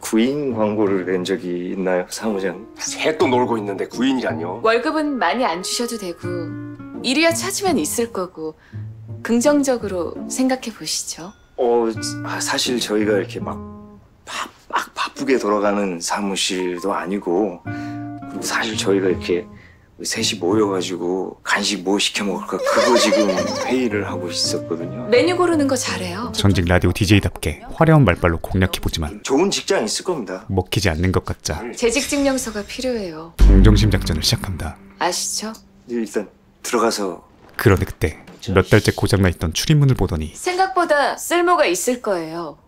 구인 광고를 낸 적이 있나요, 사무장? 새또 놀고 있는데 구인이라뇨? 월급은 많이 안 주셔도 되고 일이야 찾으면 있을 거고 긍정적으로 생각해 보시죠. 사실 저희가 이렇게 막 바쁘게 돌아가는 사무실도 아니고, 그리고 사실 저희가 이렇게 셋이 모여가지고 간식 뭐 시켜 먹을까 그거 지금 회의를 하고 있었거든요. 메뉴 고르는 거 잘해요. 전직 라디오 DJ답게 화려한 말발로 공략해보지만 좋은 직장 있을 겁니다. 먹히지 않는 것 같자 재직 증명서가 필요해요. 동정심 작전을 시작합니다. 아시죠? 일단 들어가서. 그런데 그때 몇 달째 고장나 있던 출입문을 보더니 생각보다 쓸모가 있을 거예요.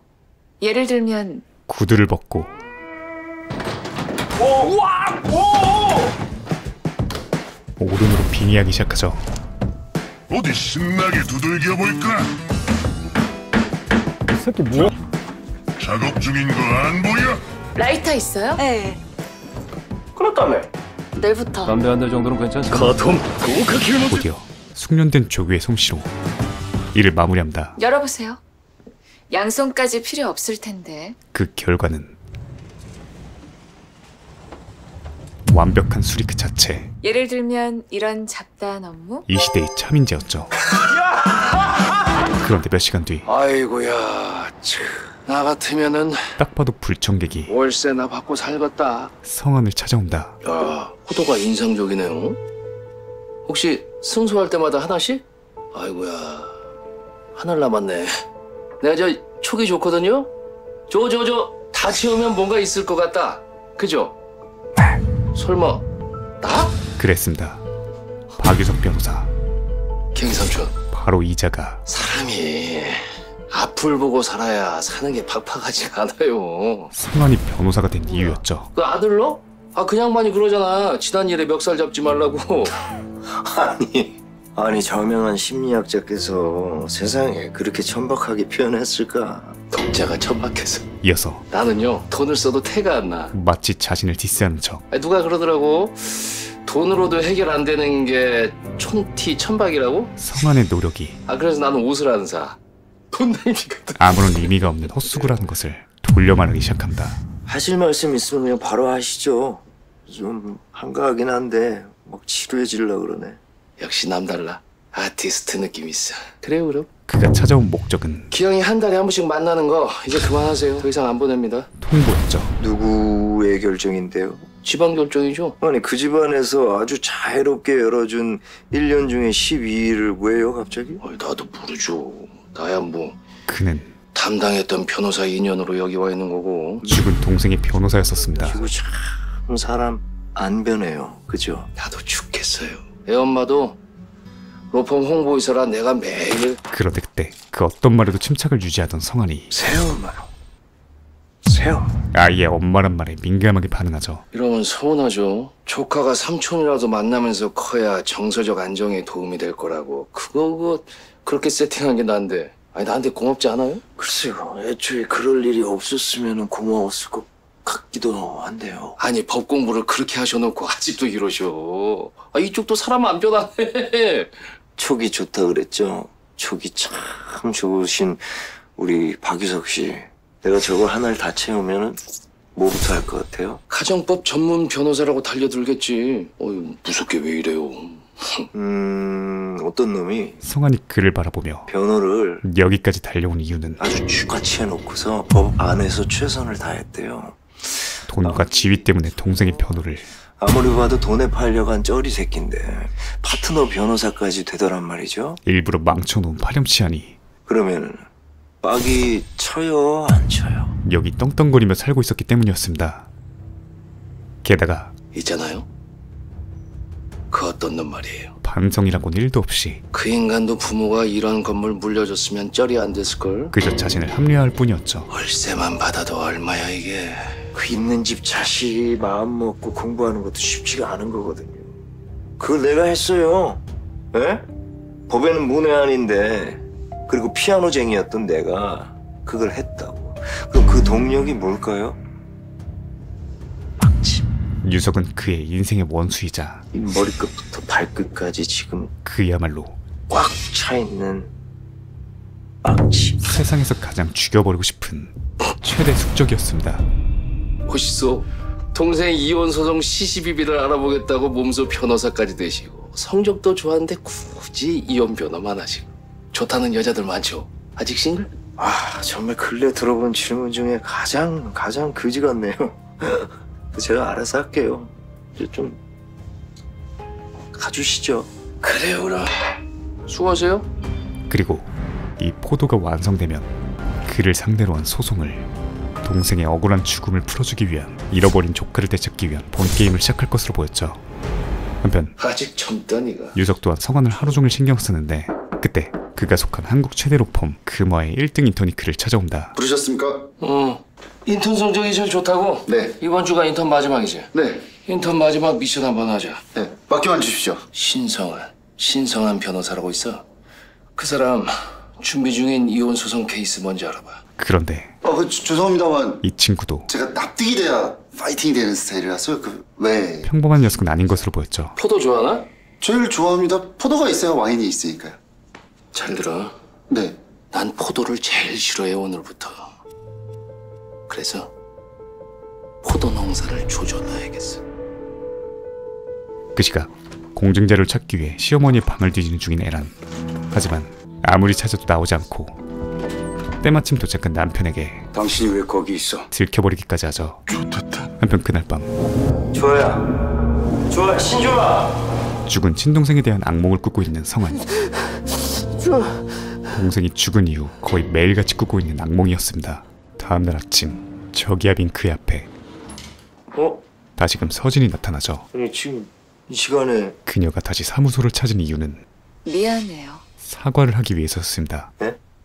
예를 들면 구두를 벗고 오른으로 빙의하기 시작하죠. 어디 신나게 두들겨볼까? 이 새끼 뭐야? 작업 중인 거 안 보여? 라이터 있어요? 네. 그렇다며. 내일부터. 담배 한 대 정도는 괜찮습니다. 가톰 드디어 숙련된 조교의 솜씨로 일을 마무리합니다. 열어보세요. 양손까지 필요 없을 텐데. 그 결과는 완벽한 수리 그 자체. 예를 들면 이런 잡다한 업무? 이 시대의 참인재였죠. 그런데 몇 시간 뒤 아이고야, 나 같으면은 딱 봐도 불청객이 월세나 받고 살겠다. 성안을 찾아온다. 야, 포도가 인상적이네요. 혹시 승소할 때마다 하나씩? 아이고야, 하나 남았네. 내가 저 촉이 좋거든요. 저 다 채우면 뭔가 있을 것 같다. 그죠? 설마 나? 그랬습니다. 박유석 변호사. 갱삼촌. 바로 이자가 사람이 앞을 보고 살아야 사는 게 팍팍하지 않아요. 성안이 변호사가 된 이유였죠. 그 아들로? 그 양반이 그러잖아. 지난 일에 멱살 잡지 말라고. 아니 저명한 심리학자께서 세상에 그렇게 천박하게 표현했을까? 독자가 천박해서. 이어서 나는요, 돈을 써도 태가 안 나. 마치 자신을 디스하는 척. 누가 그러더라고. 돈으로도 해결 안 되는 게 촌티 천박이라고? 성안의 노력이 그래서 나는 옷을 안 사. 돈 낭비거든. 아무런 의미가 없는 헛수고라는 것을 돌려 말하기 시작합니다. 하실 말씀 있으면 그냥 바로 하시죠. 좀 한가하긴 한데 막 지루해지려고 그러네. 역시 남달라. 아티스트 느낌 있어. 그래요 그럼? 그가 찾아온 목적은 기영이 한 달에 한 번씩 만나는 거 이제 그만하세요. 더 이상 안 보냅니다. 통보였죠. 누구의 결정인데요? 집안 결정이죠. 아니 그 집안에서 아주 자유롭게 열어준 1년 중에 12일을 왜요 갑자기? 나도 모르죠. 나야 뭐 그는 담당했던 변호사 인연으로 여기 와 있는 거고. 죽은 동생의 변호사였었습니다. 그리고 참 사람 안 변해요. 그죠? 나도 죽겠어요. 애 엄마도 로펌 홍보이사라 내가 매일. 그런데 그때 그 어떤 말에도 침착을 유지하던 성안이 새엄마요. 아이의 엄마란 말에 민감하게 반응하죠. 이러면 서운하죠. 조카가 삼촌이라도 만나면서 커야 정서적 안정에 도움이 될 거라고. 그거 그렇게 세팅한 게 난데. 나한테 고맙지 않아요? 글쎄요. 애초에 그럴 일이 없었으면 고마웠을 것 같기도 한데요. 아니 법 공부를 그렇게 하셔놓고 아직도 이러셔. 이쪽도 사람 안 변하네. 촉이 좋다 그랬죠. 촉이 참 좋으신 우리 박유석 씨. 내가 저걸 하나를 다 채우면은 뭐부터 할 것 같아요? 가정법 전문 변호사라고 달려들겠지. 무섭게 왜 이래요? 어떤 놈이 성안이 그를 바라보며 변호를 여기까지 달려온 이유는 아주 쥐같이 해놓고서 법 안에서 최선을 다했대요. 돈과 지위 때문에 동생의 변호를. 아무리 봐도 돈에 팔려간 쩌리 새끼인데 파트너 변호사까지 되더란 말이죠. 일부러 망쳐놓은 파렴치하니 그러면은 빡이 쳐요 안 쳐요? 여기 떵떵거리며 살고 있었기 때문이었습니다. 게다가 있잖아요. 그 어떤 놈 말이에요. 반성이라고는 1도 없이 그 인간도 부모가 이런 건물 물려줬으면 쩔이 안 됐을걸. 그저 자신을 합리화할 뿐이었죠. 월세만 받아도 얼마야 이게. 그 있는 집 자식 마음 먹고 공부하는 것도 쉽지가 않은 거거든요. 그걸 내가 했어요. 에? 법에는 문외한인데 그리고 피아노쟁이였던 내가 그걸 했다고. 그럼 그 동력이 뭘까요? 유석은 그의 인생의 원수이자 이 머리끝부터 발끝까지 지금 그야말로 꽉 차있는 악취. 세상에서 가장 죽여버리고 싶은 최대 숙적이었습니다. 멋있어. 동생 이혼 소송 시시비비를 알아보겠다고 몸소 변호사까지 되시고 성적도 좋았는데 굳이 이혼 변호만 하시고. 좋다는 여자들 많죠. 아직 싱글? 정말 근래 들어본 질문 중에 가장 그지 같네요. 제가 알아서 할게요. 이제 좀 가주시죠. 그래요, 그럼. 수고하세요. 그리고 이 포도가 완성되면 그를 상대로 한 소송을 동생의 억울한 죽음을 풀어주기 위한 잃어버린 조카를 되찾기 위한 본게임을 시작할 것으로 보였죠. 한편 아직 젊다니가. 유석 또한 성환을 하루 종일 신경 쓰는데 그때 그가 속한 한국 최대 로펌 금화의 1등 인턴이 그를 찾아온다. 부르셨습니까? 인턴 성적이 제일 좋다고? 네. 이번 주가 인턴 마지막이지? 네. 인턴 마지막 미션 한번 하자. 네. 맡겨만 주십시오. 신성한 변호사라고 있어. 그 사람 준비 중인 이혼 소송 케이스 뭔지 알아봐. 그런데 죄송합니다만 이 친구도 제가 납득이 돼야 파이팅이 되는 스타일이라서 왜 평범한 녀석은 아닌 것으로 보였죠. 포도 좋아하나? 제일 좋아합니다. 포도가 있어야 와인이 있으니까요. 잘 들어. 네. 난 포도를 제일 싫어해 오늘부터. 그래서 포도 농사를 조져놔야겠어. 그 시각 공증자를 찾기 위해 시어머니의 방을 뒤지는 중인 에란. 하지만 아무리 찾아도 나오지 않고 때마침 도착한 남편에게 당신이 왜 거기 있어? 들켜버리기까지 하죠. 한편 그날 밤 좋아 신주아. 죽은 친동생에 대한 악몽을 꾸고 있는 성환. 동생이 죽은 이후 거의 매일같이 꾸고 있는 악몽이었습니다. 다음날 아침 저기압인 그의 앞에 다시금 서진이 나타나죠. 아니 지금 이 시간에 그녀가 다시 사무소를 찾은 이유는 미안해요. 사과를 하기 위해서였습니다.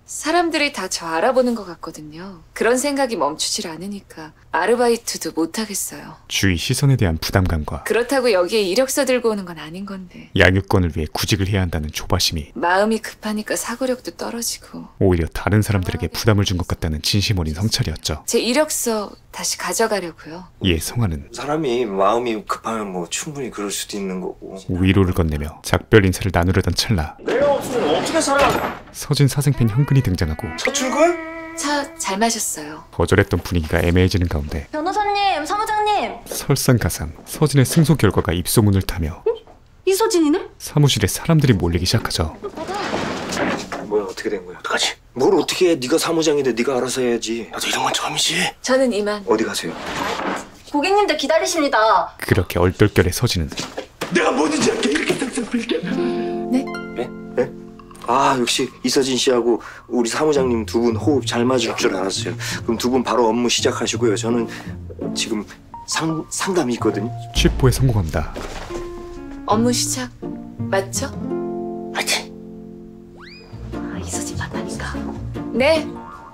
사람들이 다 저 알아보는 것 같거든요. 그런 생각이 멈추질 않으니까 아르바이트도 못하겠어요. 주위 시선에 대한 부담감과 그렇다고 여기에 이력서 들고 오는 건 아닌 건데 양육권을 위해 구직을 해야 한다는 조바심이 마음이 급하니까 사고력도 떨어지고 오히려 다른 사람들에게 부담을 준 것 같다는 진심 어린 성찰이었죠. 제 이력서 다시 가져가려고요. 이에 성환은 사람이 마음이 급하면 뭐 충분히 그럴 수도 있는 거고 위로를 건네며 작별 인사를 나누려던 찰나 내가 없으면 어떻게 살아? 서진 사생팬 현근이 등장하고 첫 출근? 차 잘 마셨어요. 거절했던 분위기가 애매해지는 가운데 변호사님, 사무장님. 설상가상 서진의 승소 결과가 입소문을 타며 이서진이네? 사무실에 사람들이 몰리기 시작하죠. 뭐야 어떻게 된 거야? 어떡하지? 뭘 어떻게 해? 네가 사무장인데 네가 알아서 해야지. 나도 이런 건 처음이지. 저는 이만. 어디 가세요? 고객님들 기다리십니다. 그렇게 얼떨결에 서진은 내가 뭐든지 할게 이렇게 네? 역시 이서진 씨하고 우리 사무장님 두 분 호흡 잘 맞을 줄 알았어요. 그럼 두 분 바로 업무 시작하시고요. 저는 지금 상담이 있거든요. 취뽀에 성공합니다. 업무 시작 맞죠? 화이팅! 이서진 맞다니까. 네,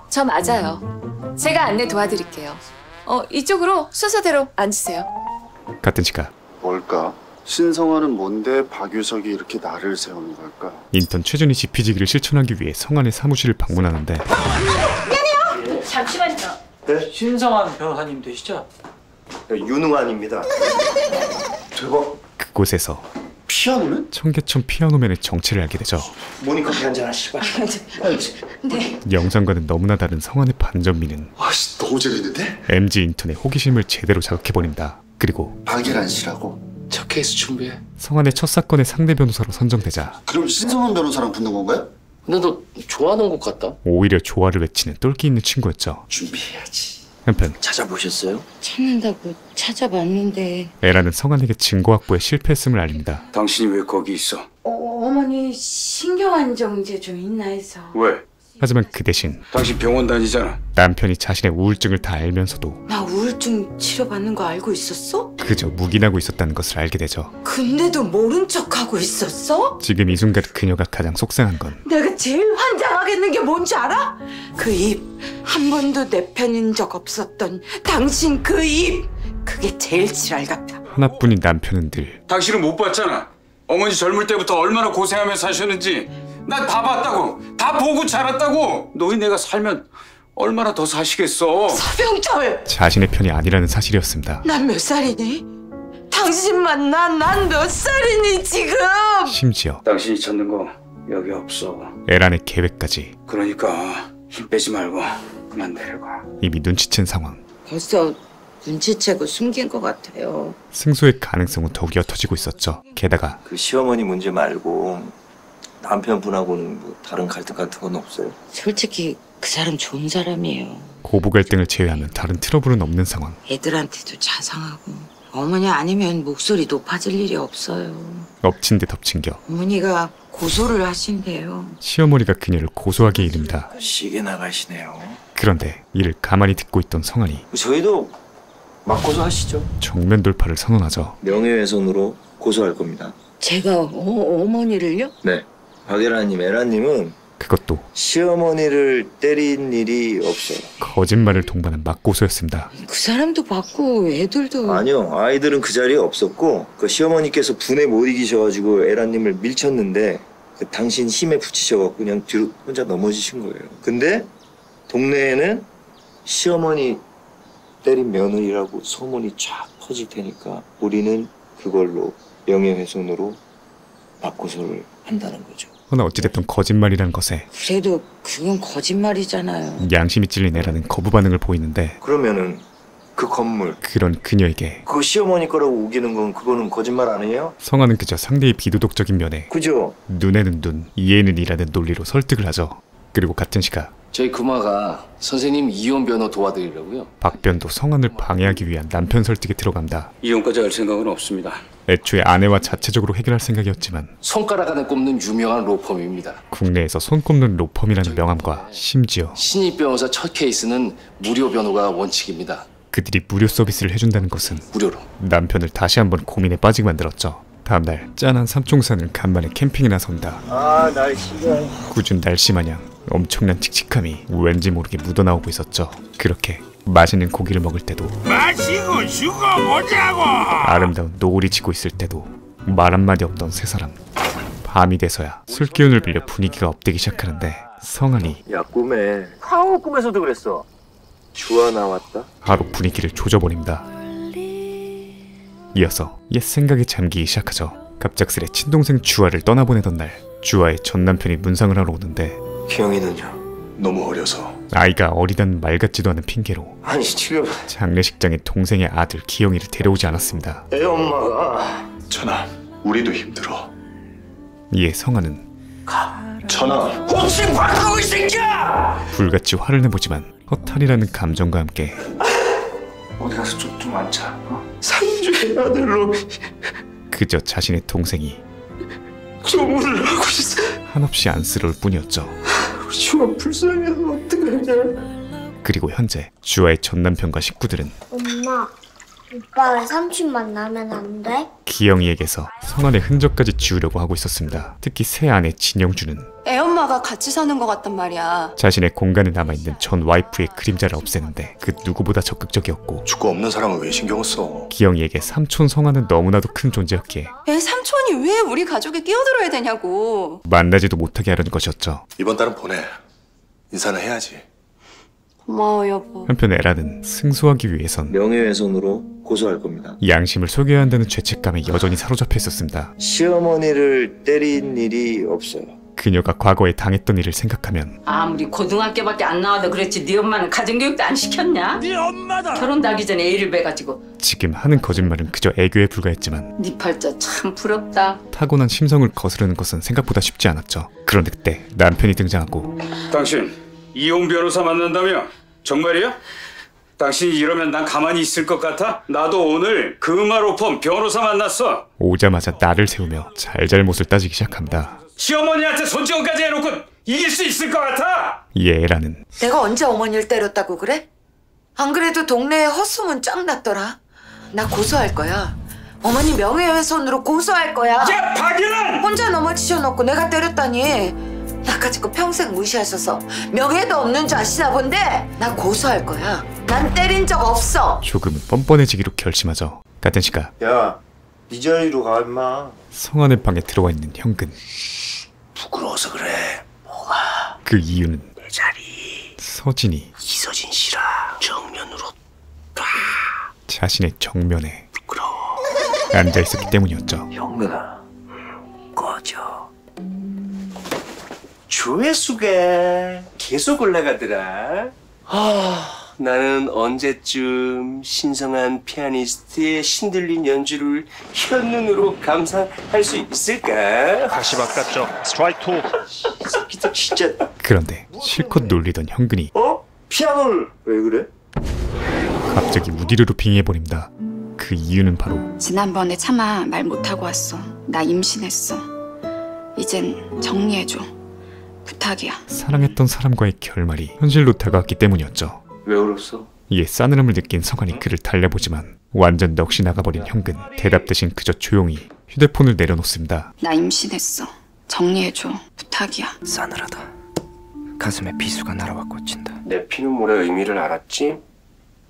저 맞아요. 제가 안내 도와드릴게요. 이쪽으로 순서대로 앉으세요. 같은 시각 뭘까? 신성환은 뭔데 박유석이 이렇게 나를 세우는 걸까? 인턴 최준희 씨 피지기를 실천하기 위해 성환의 사무실을 방문하는데 미안해요. 잠시만요. 네? 신성환 변호사님 되시죠? 윤웅환입니다. 대박. 그곳에서 피아노맨? 청계천 피아노맨의 정체를 알게 되죠. 모닝커피 한잔 하시죠. 네. 영상과는 너무나 다른 성환의 반전미는 너무 재밌는데? MG 인턴의 호기심을 제대로 자극해버린다. 그리고 박예란 씨라고? 첫 케이스 준비해. 성환의 첫 사건의 상대 변호사로 선정되자 그럼 신성환 변호사랑 붙는 건가요? 근데 너 좋아하는 것 같다. 오히려 조화를 외치는 똘끼 있는 친구였죠. 준비해야지. 한편 찾아보셨어요? 찾는다고 찾아봤는데 에라는 성환에게 증거 확보에 실패했음을 알립니다. 당신이 왜 거기 있어? 어머니 신경안정제 좀 있나 해서. 왜? 하지만 그 대신 당신 병원 다니잖아. 남편이 자신의 우울증을 다 알면서도 나 우울증 치료받는 거 알고 있었어? 그저 묵인하고 있었다는 것을 알게 되죠. 근데도 모른 척하고 있었어? 지금 이 순간 그녀가 가장 속상한 건 내가 제일 환장하겠는 게 뭔지 알아? 그 입 한 번도 내 편인 적 없었던 당신 그 입 그게 제일 지랄 같아. 하나뿐인 남편은 늘 당신은 못 봤잖아. 어머니 젊을 때부터 얼마나 고생하며 사셨는지 난 다 봤다고. 다 보고 자랐다고. 노인네가 살면 얼마나 더 사시겠어. 서병철! 자신의 편이 아니라는 사실이었습니다. 난 몇 살이니? 당신만 난 몇 살이니 지금? 심지어 당신이 찾는 거 여기 없어. 에란의 계획까지 그러니까 힘 빼지 말고 그만 내려가. 이미 눈치챈 상황. 벌써 눈치채고 숨긴 것 같아요. 승소의 가능성은 더욱 옅어지고 있었죠. 게다가 그 시어머니 문제 말고 남편분하고는 뭐 다른 갈등 같은 건 없어요? 솔직히 그 사람 좋은 사람이에요. 고부 갈등을 제외하면 다른 트러블은 없는 상황. 애들한테도 자상하고 어머니 아니면 목소리 높아질 일이 없어요. 엎친 데 덮친 겨 어머니가 고소를 하신대요. 시어머니가 그녀를 고소하게 이릅니다. 시계 나가시네요. 그런데 이를 가만히 듣고 있던 성환이 저희도 맞고소 하시죠. 정면 돌파를 선언하죠. 명예훼손으로 고소할 겁니다. 제가 어머니를요? 네. 박예라님, 에라님은 그것도 시어머니를 때린 일이 없어요. 거짓말을 동반한 맞고소였습니다. 그 사람도 받고 애들도 아니요. 아이들은 그 자리에 없었고 그 시어머니께서 분에 못 이기셔가지고 에라님을 밀쳤는데 그 당신 힘에 부치셔갖고 그냥 뒤로 혼자 넘어지신 거예요. 근데 동네에는 시어머니 때린 며느리라고 소문이 쫙 퍼질 테니까 우리는 그걸로 명예훼손으로 맞고소를 한다는 거죠. 허나 어찌됐든 거짓말이라는 것에 그래도 그건 거짓말이잖아요. 양심이 찔린 애라는 거부 반응을 보이는데 그러면은 그 건물 그런 그녀에게 그거 시어머니 거라고 우기는 건 그거는 거짓말 아니에요? 성화는 그저 상대의 비도덕적인 면에 그죠? 눈에는 눈, 이에는 이라는 논리로 설득을 하죠. 그리고 같은 시각 저희 금화가 선생님 이혼 변호 도와드리려고요. 박변도 성환을 방해하기 위한 남편 설득에 들어간다. 이혼까지 할 생각은 없습니다. 애초에 아내와 자체적으로 해결할 생각이었지만 손가락 안에 꼽는 유명한 로펌입니다. 국내에서 손 꼽는 로펌이라는 명함과 심지어 신입 변호사 첫 케이스는 무료 변호가 원칙입니다. 그들이 무료 서비스를 해준다는 것은 무료로 남편을 다시 한번 고민에 빠지게 만들었죠. 다음날 짠한 삼총사는 간만에 캠핑에 나선다. 아 날씨가 꾸준 날씨 마냥 엄청난 칙칙함이 왠지 모르게 묻어나오고 있었죠. 그렇게 맛있는 고기를 먹을 때도 마시고 죽어보자고. 아름다운 노을이 지고 있을 때도 말 한마디 없던 세 사람. 밤이 돼서야 술 기운을 빌려 분위기가 업되기 시작하는데 성환이 야 꿈에 하우 꿈에서도 그랬어. 주아 나왔다. 바로 분위기를 조져버립니다. 이어서 옛 생각에 잠기기 시작하죠. 갑작스레 친동생 주아를 떠나보내던 날 주아의 전 남편이 문상을 하러 오는데 기영이는요? 너무 어려서 아이가 어리단 말 같지도 않은 핑계로 아니 지금 장례식장에 동생의 아들 기영이를 데려오지 않았습니다. 애 엄마가 전하 우리도 힘들어. 이에 성환은 전하 혹시 바꾸고 이 새끼야! 불같이 화를 내보지만 허탈이라는 감정과 함께 어디 가서 좀 앉자. 상주의 아들로 그저 자신의 동생이 조문을 하고 있어. 한없이 안쓰러울 뿐이었죠. 주아 불쌍해서 어떡하냐. 그리고 현재 주아의 전 남편과 식구들은 엄마, 오빠랑 삼촌 만나면 안 돼? 기영이에게서 성환의 흔적까지 지우려고 하고 있었습니다. 특히 새 아내 진영주는 애엄마가 같이 사는 것 같단 말이야. 자신의 공간에 남아있는 전 와이프의 그림자를 없애는데 그 누구보다 적극적이었고 죽고 없는 사람은 왜 신경을 써? 기영이에게 삼촌 성환은 너무나도 큰 존재였기에 애 삼촌이 왜 우리 가족에 끼어들어야 되냐고. 만나지도 못하게 하려는 것이었죠. 이번 달은 보내. 인사는 해야지. 고마워 여보. 한편 에라는 승소하기 위해선 명예훼손으로 고소할 겁니다. 양심을 속여야 한다는 죄책감에 여전히 사로잡혀 있었습니다. 시어머니를 때린 일이 없어요. 그녀가 과거에 당했던 일을 생각하면 아무리 고등학교밖에 안 나와도 그랬지 네 엄마는 가정교육도 안 시켰냐? 네 엄마다. 결혼도 하기 전에 애를 베가지고. 지금 하는 거짓말은 그저 애교에 불과했지만 네 팔자 참 부럽다. 타고난 심성을 거스르는 것은 생각보다 쉽지 않았죠. 그런데 그때 남편이 등장하고 당신 이혼 변호사 만난다며? 정말이야? 당신이 이러면 난 가만히 있을 것 같아? 나도 오늘 금화로펌 변호사 만났어. 오자마자 나를 세우며 잘잘못을 따지기 시작합니다. 시어머니한테 손지원까지 해놓고 이길 수 있을 것 같아? 이에 에라는 내가 언제 어머니를 때렸다고 그래? 안 그래도 동네에 헛소문 짱 났더라. 나 고소할 거야. 어머니 명예훼손으로 고소할 거야. 야 박예란! 혼자 넘어지셔놓고 내가 때렸다니. 나까짓 거 평생 무시하셔서 명예도 없는 줄 아시나 본데 나 고소할 거야. 난 때린 적 없어. 조금은 뻔뻔해지기로 결심하죠. 같은 시각 야, 네 자리로 가 임마. 성환의 방에 들어와 있는 현근. 부끄러워서 그래. 그 이유는 내 자리. 서진이 이서진 씨랑 정면으로 자신의 정면에 앉아있었기 때문이었죠. 형근아, 꺼져. 조회수가 계속 올라가더라. 나는 언제쯤 신성한 피아니스트의 신들린 연주를 현눈으로 감상할 수 있을까? 다시 바꿨죠. 스트라이크 투. 새끼들 진짜. 그런데 실컷 놀리던 현근이 피아노를 왜 그래? 갑자기 우디르로 빙의해버립니다. 그 이유는 바로 지난번에 차마 말 못하고 왔어. 나 임신했어. 이젠 정리해줘. 부탁이야. 사랑했던 사람과의 결말이 현실로 다가왔기 때문이었죠. 왜 울었어? 이에 싸늘함을 느낀 성환이 그를 달래보지만 완전 넋이 나가버린 현근. 대답 대신 그저 조용히 휴대폰을 내려놓습니다. 나 임신했어. 정리해줘. 부탁이야. 싸늘하다. 가슴에 비수가 날아와 꽂힌다. 내 피눈물의 의미를 알았지?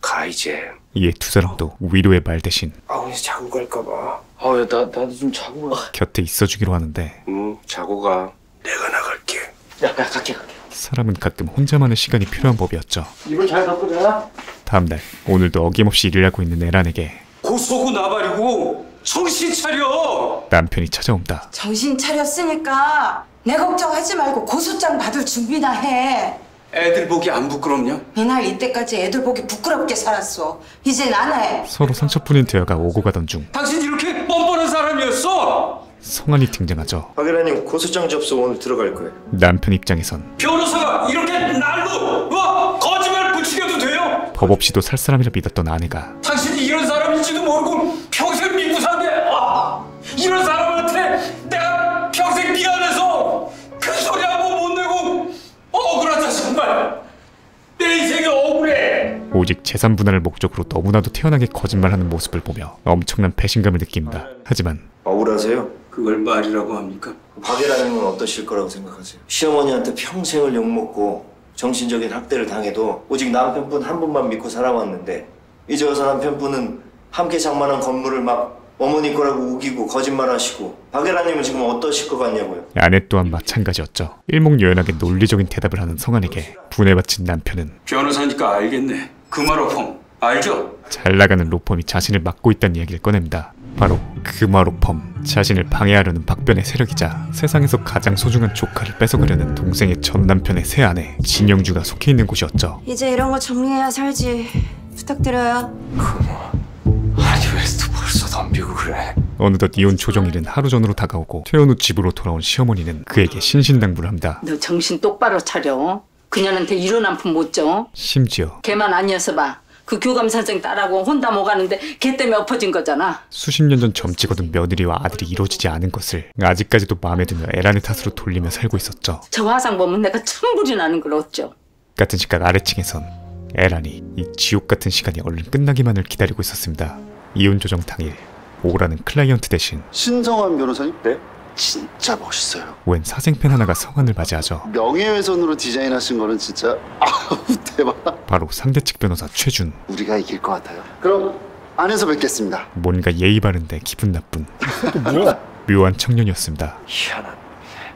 가 이제. 이에 두 사람도 위로의 말 대신 이제 자고 갈까봐. 야, 나도 좀 자고 가. 곁에 있어주기로 하는데 자고 가. 내가 나갈게. 야, 갈게. 사람은 가끔 혼자만의 시간이 필요한 법이었죠. 이불 잘 덮고 자. 다음날 오늘도 어김없이 일을 하고 있는 에란에게 고소고 나발이고 정신 차려. 남편이 찾아온다. 정신 차렸으니까 내 걱정하지 말고 고소장 받을 준비나 해. 애들 보기 안 부끄럽냐? 이날 이때까지 애들 보기 부끄럽게 살았어. 이젠 안 해. 서로 상처뿐인 대화가 오고 가던 중 당신 이렇게 뻔뻔한 사람이었어? 성환이 등장하죠. 박예라님 고소장 접수 오늘 들어갈 거예요. 남편 입장에선 변호사가 이렇게 날로 거짓말 부추겨도 돼요? 법 없이도 살 사람이라 믿었던 아내가 당신이 이런 사람인지도 모르고 평생 믿고 산게 이런 사람한테 내가 평생 미안해서 그 소리 한 번 못 내고 억울하다 정말. 내 인생이 억울해. 오직 재산 분할을 목적으로 너무나도 태연하게 거짓말하는 모습을 보며 엄청난 배신감을 느낍니다. 하지만 억울하세요? 그걸 말이라고 합니까? 박예라님은 어떠실 거라고 생각하세요? 시어머니한테 평생을 욕먹고 정신적인 학대를 당해도 오직 남편분 한 분만 믿고 살아왔는데 이제 와서 남편분은 함께 장만한 건물을 막 어머니 거라고 우기고 거짓말하시고 박예라님은 지금 어떠실 것 같냐고요? 아내 또한 마찬가지였죠. 일목요연하게 논리적인 대답을 하는 성환에게 분해받친 남편은 변호사니까 알겠네. 금화로펌 알죠? 잘 나가는 로펌이 자신을 막고 있다는 이야기를 꺼냅니다. 바로 금화로펌. 자신을 방해하려는 박변의 세력이자 세상에서 가장 소중한 조카를 뺏어가려는 동생의 전 남편의 새 아내 진영주가 속해 있는 곳이었죠. 이제 이런 거 정리해야 살지. 부탁드려요. 아니 왜 또 벌써 덤비고 그래? 어느덧 이혼 조정일은 하루 전으로 다가오고 퇴원 후 집으로 돌아온 시어머니는 그에게 신신당부를 합니다. 너 정신 똑바로 차려. 그녀한테 이런 한 푼 못 줘. 심지어 걔만 아니어서 봐. 그 교감 선생 딸하고 혼담 오가는데 걔 때문에 엎어진 거잖아. 수십 년 전 점찍어둔 며느리와 아들이 이루어지지 않은 것을 아직까지도 마음에 들며 에란의 탓으로 돌리며 살고 있었죠. 저 화상 보면 내가 천불이 나는 걸 어쩌. 같은 시각 아래층에선 에란이 이 지옥 같은 시간이 얼른 끝나기만을 기다리고 있었습니다. 이혼 조정 당일 오라는 클라이언트 대신 신성환 변호사님? 네? 진짜 멋있어요. 웬 사생팬 하나가 성환을 맞이하죠. 명예훼손으로 디자인하신 거는 진짜 대박. 바로 상대 측 변호사 최준. 우리가 이길 것 같아요. 그럼 안에서 뵙겠습니다. 뭔가 예의 바른데 기분 나쁜 묘한 청년이었습니다. 희한한.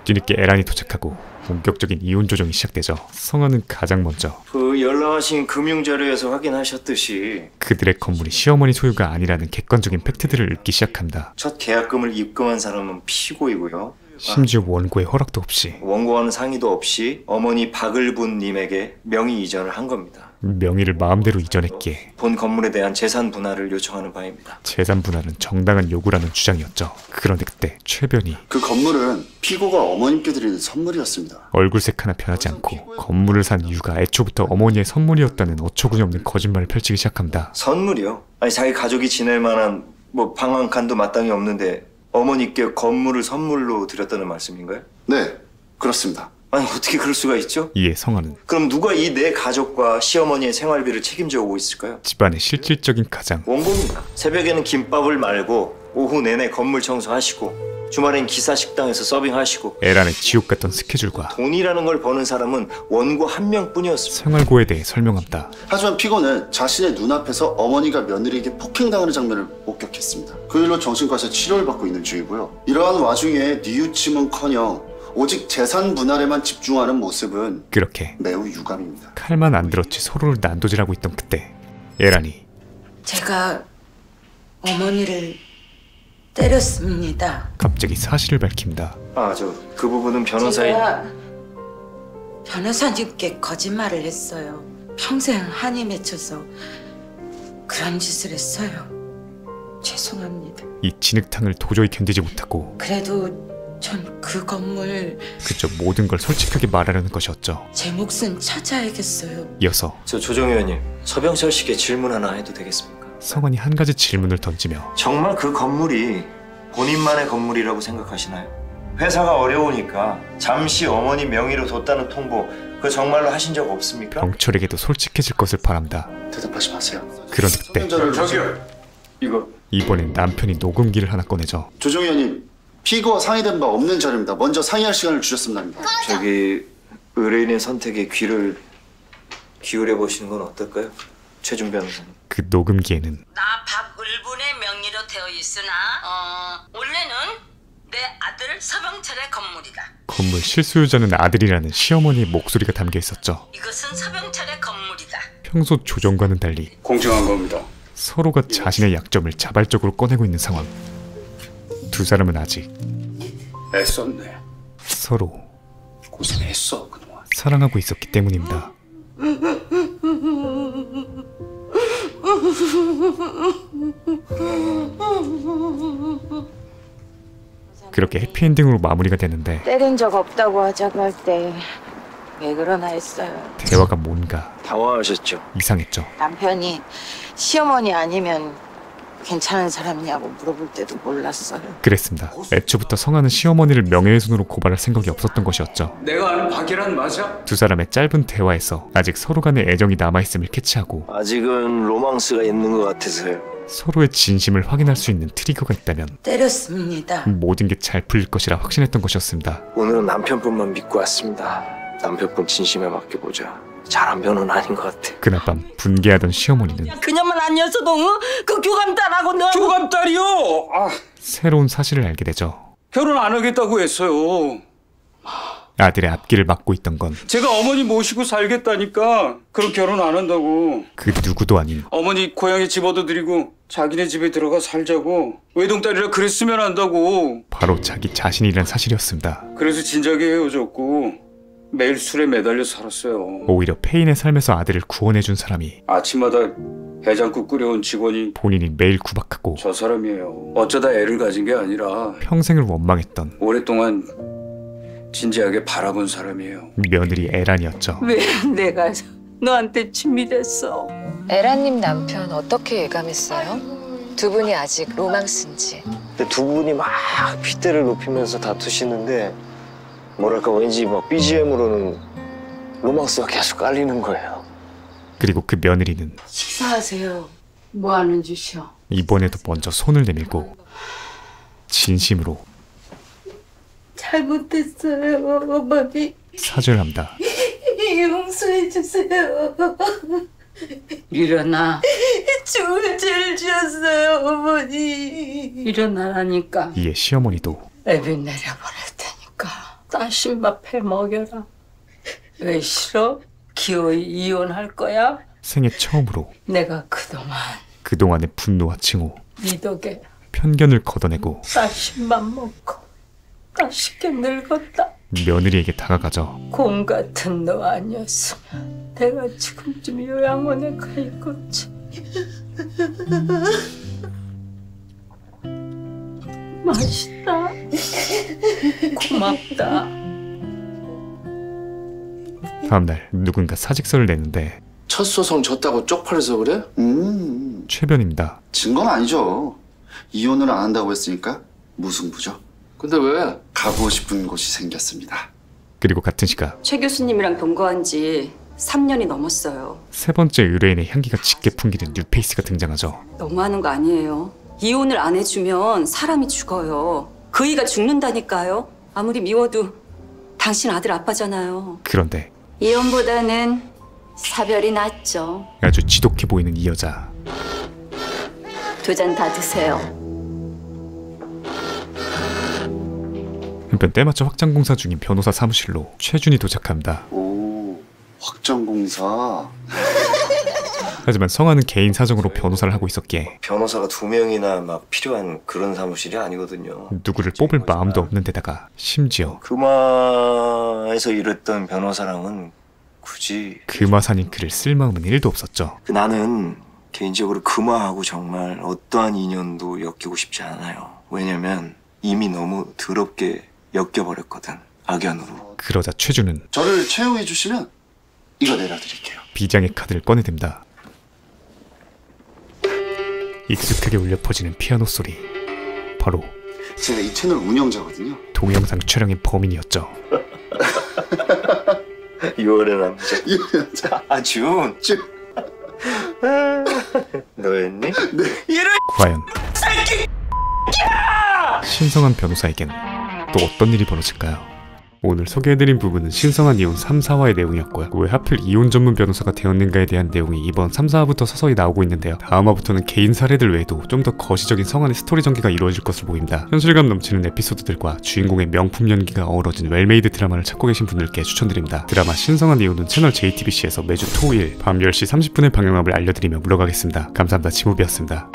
뒤늦게 에란이 도착하고 본격적인 이혼 조정이 시작되죠. 성환은 가장 먼저 그 연락하신 금융자료에서 확인하셨듯이 그들의 건물이 시어머니 소유가 아니라는 객관적인 팩트들을 읽기 시작합니다. 첫 계약금을 입금한 사람은 피고이고요. 심지어 원고의 허락도 없이 원고와는 상의도 없이 어머니 박을분님에게 명의 이전을 한 겁니다. 명의를 마음대로 이전했기에 본 건물에 대한 재산 분할을 요청하는 바입니다. 재산 분할은 정당한 요구라는 주장이었죠. 그런데 그때 최변이 그 건물은 피고가 어머님께 드리는 선물이었습니다. 얼굴색 하나 변하지 않고 건물을 산 이유가 애초부터 어머니의 선물이었다는 어처구니없는 거짓말을 펼치기 시작합니다. 선물이요? 아니 자기 가족이 지낼 만한 뭐 방 한 칸도 마땅히 없는데 어머니께 건물을 선물로 드렸다는 말씀인가요? 네, 그렇습니다. 아니 어떻게 그럴 수가 있죠? 이에 성환은 그럼 누가 이 내 가족과 시어머니의 생활비를 책임져 오고 있을까요? 집안의 실질적인 가장 원고입니다. 새벽에는 김밥을 말고 오후 내내 건물 청소하시고 주말엔 기사 식당에서 서빙하시고 에란의 지옥 같던 스케줄과 돈이라는 걸 버는 사람은 원고 한 명뿐이었습니다. 생활고에 대해 설명합니다. 하지만 피고는 자신의 눈앞에서 어머니가 며느리에게 폭행당하는 장면을 목격했습니다. 그 일로 정신과에서 치료를 받고 있는 중이고요. 이러한 와중에 뉘우침은커녕 오직 재산 분할에만 집중하는 모습은 그렇게 매우 유감입니다. 칼만 안 들었지 서로를 난도질하고 있던 그때 에란이 제가 어머니를 때렸습니다. 갑자기 사실을 밝힙니다. 그 부분은 변호사인 제가 변호사님께 거짓말을 했어요. 평생 한이 맺혀서 그런 짓을 했어요. 죄송합니다. 이 진흙탕을 도저히 견디지 못하고 그래도 전 그 건물 그저 모든 걸 솔직하게 말하려는 것이었죠. 제 몫은 찾아야겠어요. 이어서 저 조정 의원님, 서병철 씨께 질문 하나 해도 되겠습니까? 성환이 한 가지 질문을 던지며 정말 그 건물이 본인만의 건물이라고 생각하시나요? 회사가 어려우니까 잠시 어머니 명의로 뒀다는 통보 그거 정말로 하신 적 없습니까? 병철에게도 솔직해질 것을 바랍니다. 대답하지 마세요. 그런 그때 저기요. 이거 이번엔 남편이 녹음기를 하나 꺼내죠. 조정 의원님, 피고와 상의된 바 없는 자료입니다. 먼저 상의할 시간을 주셨으면 합니다. 저기 의뢰인의 선택에 귀를 기울여 보시는 건 어떨까요? 최준 변호사님. 그 녹음기에는 나 박을분의 명의로 되어 있으나 원래는 내 아들 서병철의 건물이다. 건물 실소유자는 아들이라는 시어머니의 목소리가 담겨 있었죠. 이것은 서병철의 건물이다. 평소 조정과는 달리 공정한 겁니다. 서로가 자신의 약점을 자발적으로 꺼내고 있는 상황. 두 사람은 아직 애썼네. 서로 고생했어 그동안. 사랑하고 있었기 때문입니다. 그렇게 해피엔딩으로 마무리가 되는데 때린 적 없다고 하자고 할 때 왜 그러나 했어요. 대화가 뭔가 당황하셨죠? 이상했죠. 남편이 시어머니 아니면 괜찮은 사람이냐고 물어볼 때도 몰랐어요. 그랬습니다. 애초부터 성환은 시어머니를 명예훼손으로 고발할 생각이 없었던 것이었죠. 내가 아는 박예란 맞아? 두 사람의 짧은 대화에서 아직 서로 간의 애정이 남아있음을 캐치하고 아직은 로망스가 있는 것 같아서요. 서로의 진심을 확인할 수 있는 트리거가 있다면 때렸습니다. 모든 게 잘 풀릴 것이라 확신했던 것이었습니다. 오늘은 남편분만 믿고 왔습니다. 남편분 진심에 맡겨보자. 잘한 변호는 아닌 것 같아. 그날 밤 분개하던 시어머니는 그녀만 아니었어도 그 교감딸하고 너 교감딸이요? 아, 새로운 사실을 알게 되죠. 결혼 안 하겠다고 했어요. 아들의 앞길을 막고 있던 건 제가 어머니 모시고 살겠다니까 그럼 결혼 안 한다고. 그 누구도 아닌 어머니 고향에 집 얻어드리고 자기네 집에 들어가 살자고 외동딸이라 그랬으면 한다고. 바로 자기 자신이란 사실이었습니다. 그래서 진작에 헤어졌고 매일 술에 매달려 살았어요. 오히려 폐인의 삶에서 아들을 구원해준 사람이 아침마다 해장국 끓여온 직원이 본인이 매일 구박하고 저 사람이에요. 어쩌다 애를 가진 게 아니라 평생을 원망했던 오랫동안 진지하게 바라본 사람이에요. 며느리 에란이었죠. 왜 내가 너한테 짐이 됐어? 에란님 남편 어떻게 예감했어요? 두 분이 아직 로망스인지. 근데 두 분이 막 핏대를 높이면서 다투시는데 뭐랄까 왠지 막 BGM으로는 로망스가 계속 깔리는 거예요. 그리고 그 며느리는 식사하세요. 뭐 하는 짓이요? 이번에도 먼저 손을 내밀고 진심으로 잘못했어요, 어머니. 사죄합니다. 용서해주세요. 일어나. 죽을 죄를 지었어요, 어머니. 일어나라니까. 이에 시어머니도 애비 내려보낼 테니까 따신밥 해 먹여라. 왜 싫어? 기어이 이혼할 거야? 생애 처음으로 내가 그동안의 분노와 증오, 네 덕에 편견을 걷어내고 따신밥 먹고 맛있게 늙었다. 며느리에게 다가가죠. 곰 같은 너 아니었으면 내가 지금쯤 요양원에 가 있겠지. 맛있다. 고맙다. 다음날 누군가 사직서를 내는데 첫 소송 졌다고 쪽팔려서 그래? 최변입니다. 증거는 아니죠. 이혼을 안 한다고 했으니까 무승부죠. 근데 왜? 가고 싶은 곳이 생겼습니다. 그리고 같은 시각 최 교수님이랑 동거한 지 3년이 넘었어요. 세 번째 의뢰인의 향기가 짙게 풍기는 뉴페이스가 등장하죠. 너무하는 거 아니에요. 이혼을 안 해주면 사람이 죽어요. 그이가 죽는다니까요. 아무리 미워도 당신 아들 아빠잖아요. 그런데 이혼보다는 사별이 낫죠. 아주 지독해 보이는 이 여자. 2잔 다 드세요. 한편 때마쳐 확장공사 중인 변호사 사무실로 최준이 도착합니다. 오, 확장공사. 하지만 성화는 개인 사정으로 변호사를 하고 있었기에 변호사가 2명이나 막 필요한 그런 사무실이 아니거든요. 누구를 뽑을 마음도 없는 데다가 심지어 금화에서 일했던 변호사랑은 굳이 금화산인 그를 쓸 마음은 1도 없었죠. 나는 개인적으로 금화하고 정말 어떠한 인연도 엮이고 싶지 않아요. 왜냐면 이미 너무 더럽게 엮여버렸거든. 악연으로. 그러자 최준은 저를 채용해 주시면 이거 내려드릴게요. 비장의 카드를 꺼내듭니다. 익숙하게 울려 퍼지는 피아노 소리. 바로 제가 이 채널 운영자거든요. 동영상 촬영의 범인이었죠. 6월의 남자. 아, 준. 너였니? 네. 과연 신성한 변호사에겐 또 어떤 일이 벌어질까요? 오늘 소개해드린 부분은 신성한 이혼 3, 4화의 내용이었고요. 왜 하필 이혼 전문 변호사가 되었는가에 대한 내용이 이번 3, 4화부터 서서히 나오고 있는데요. 다음 화부터는 개인 사례들 외에도 좀 더 거시적인 성안의 스토리 전개가 이루어질 것으로 보입니다. 현실감 넘치는 에피소드들과 주인공의 명품 연기가 어우러진 웰메이드 드라마를 찾고 계신 분들께 추천드립니다. 드라마 신성한 이혼은 채널 JTBC에서 매주 토요일 밤 10시 30분에 방영함을 알려드리며 물러가겠습니다. 감사합니다. 지모비였습니다.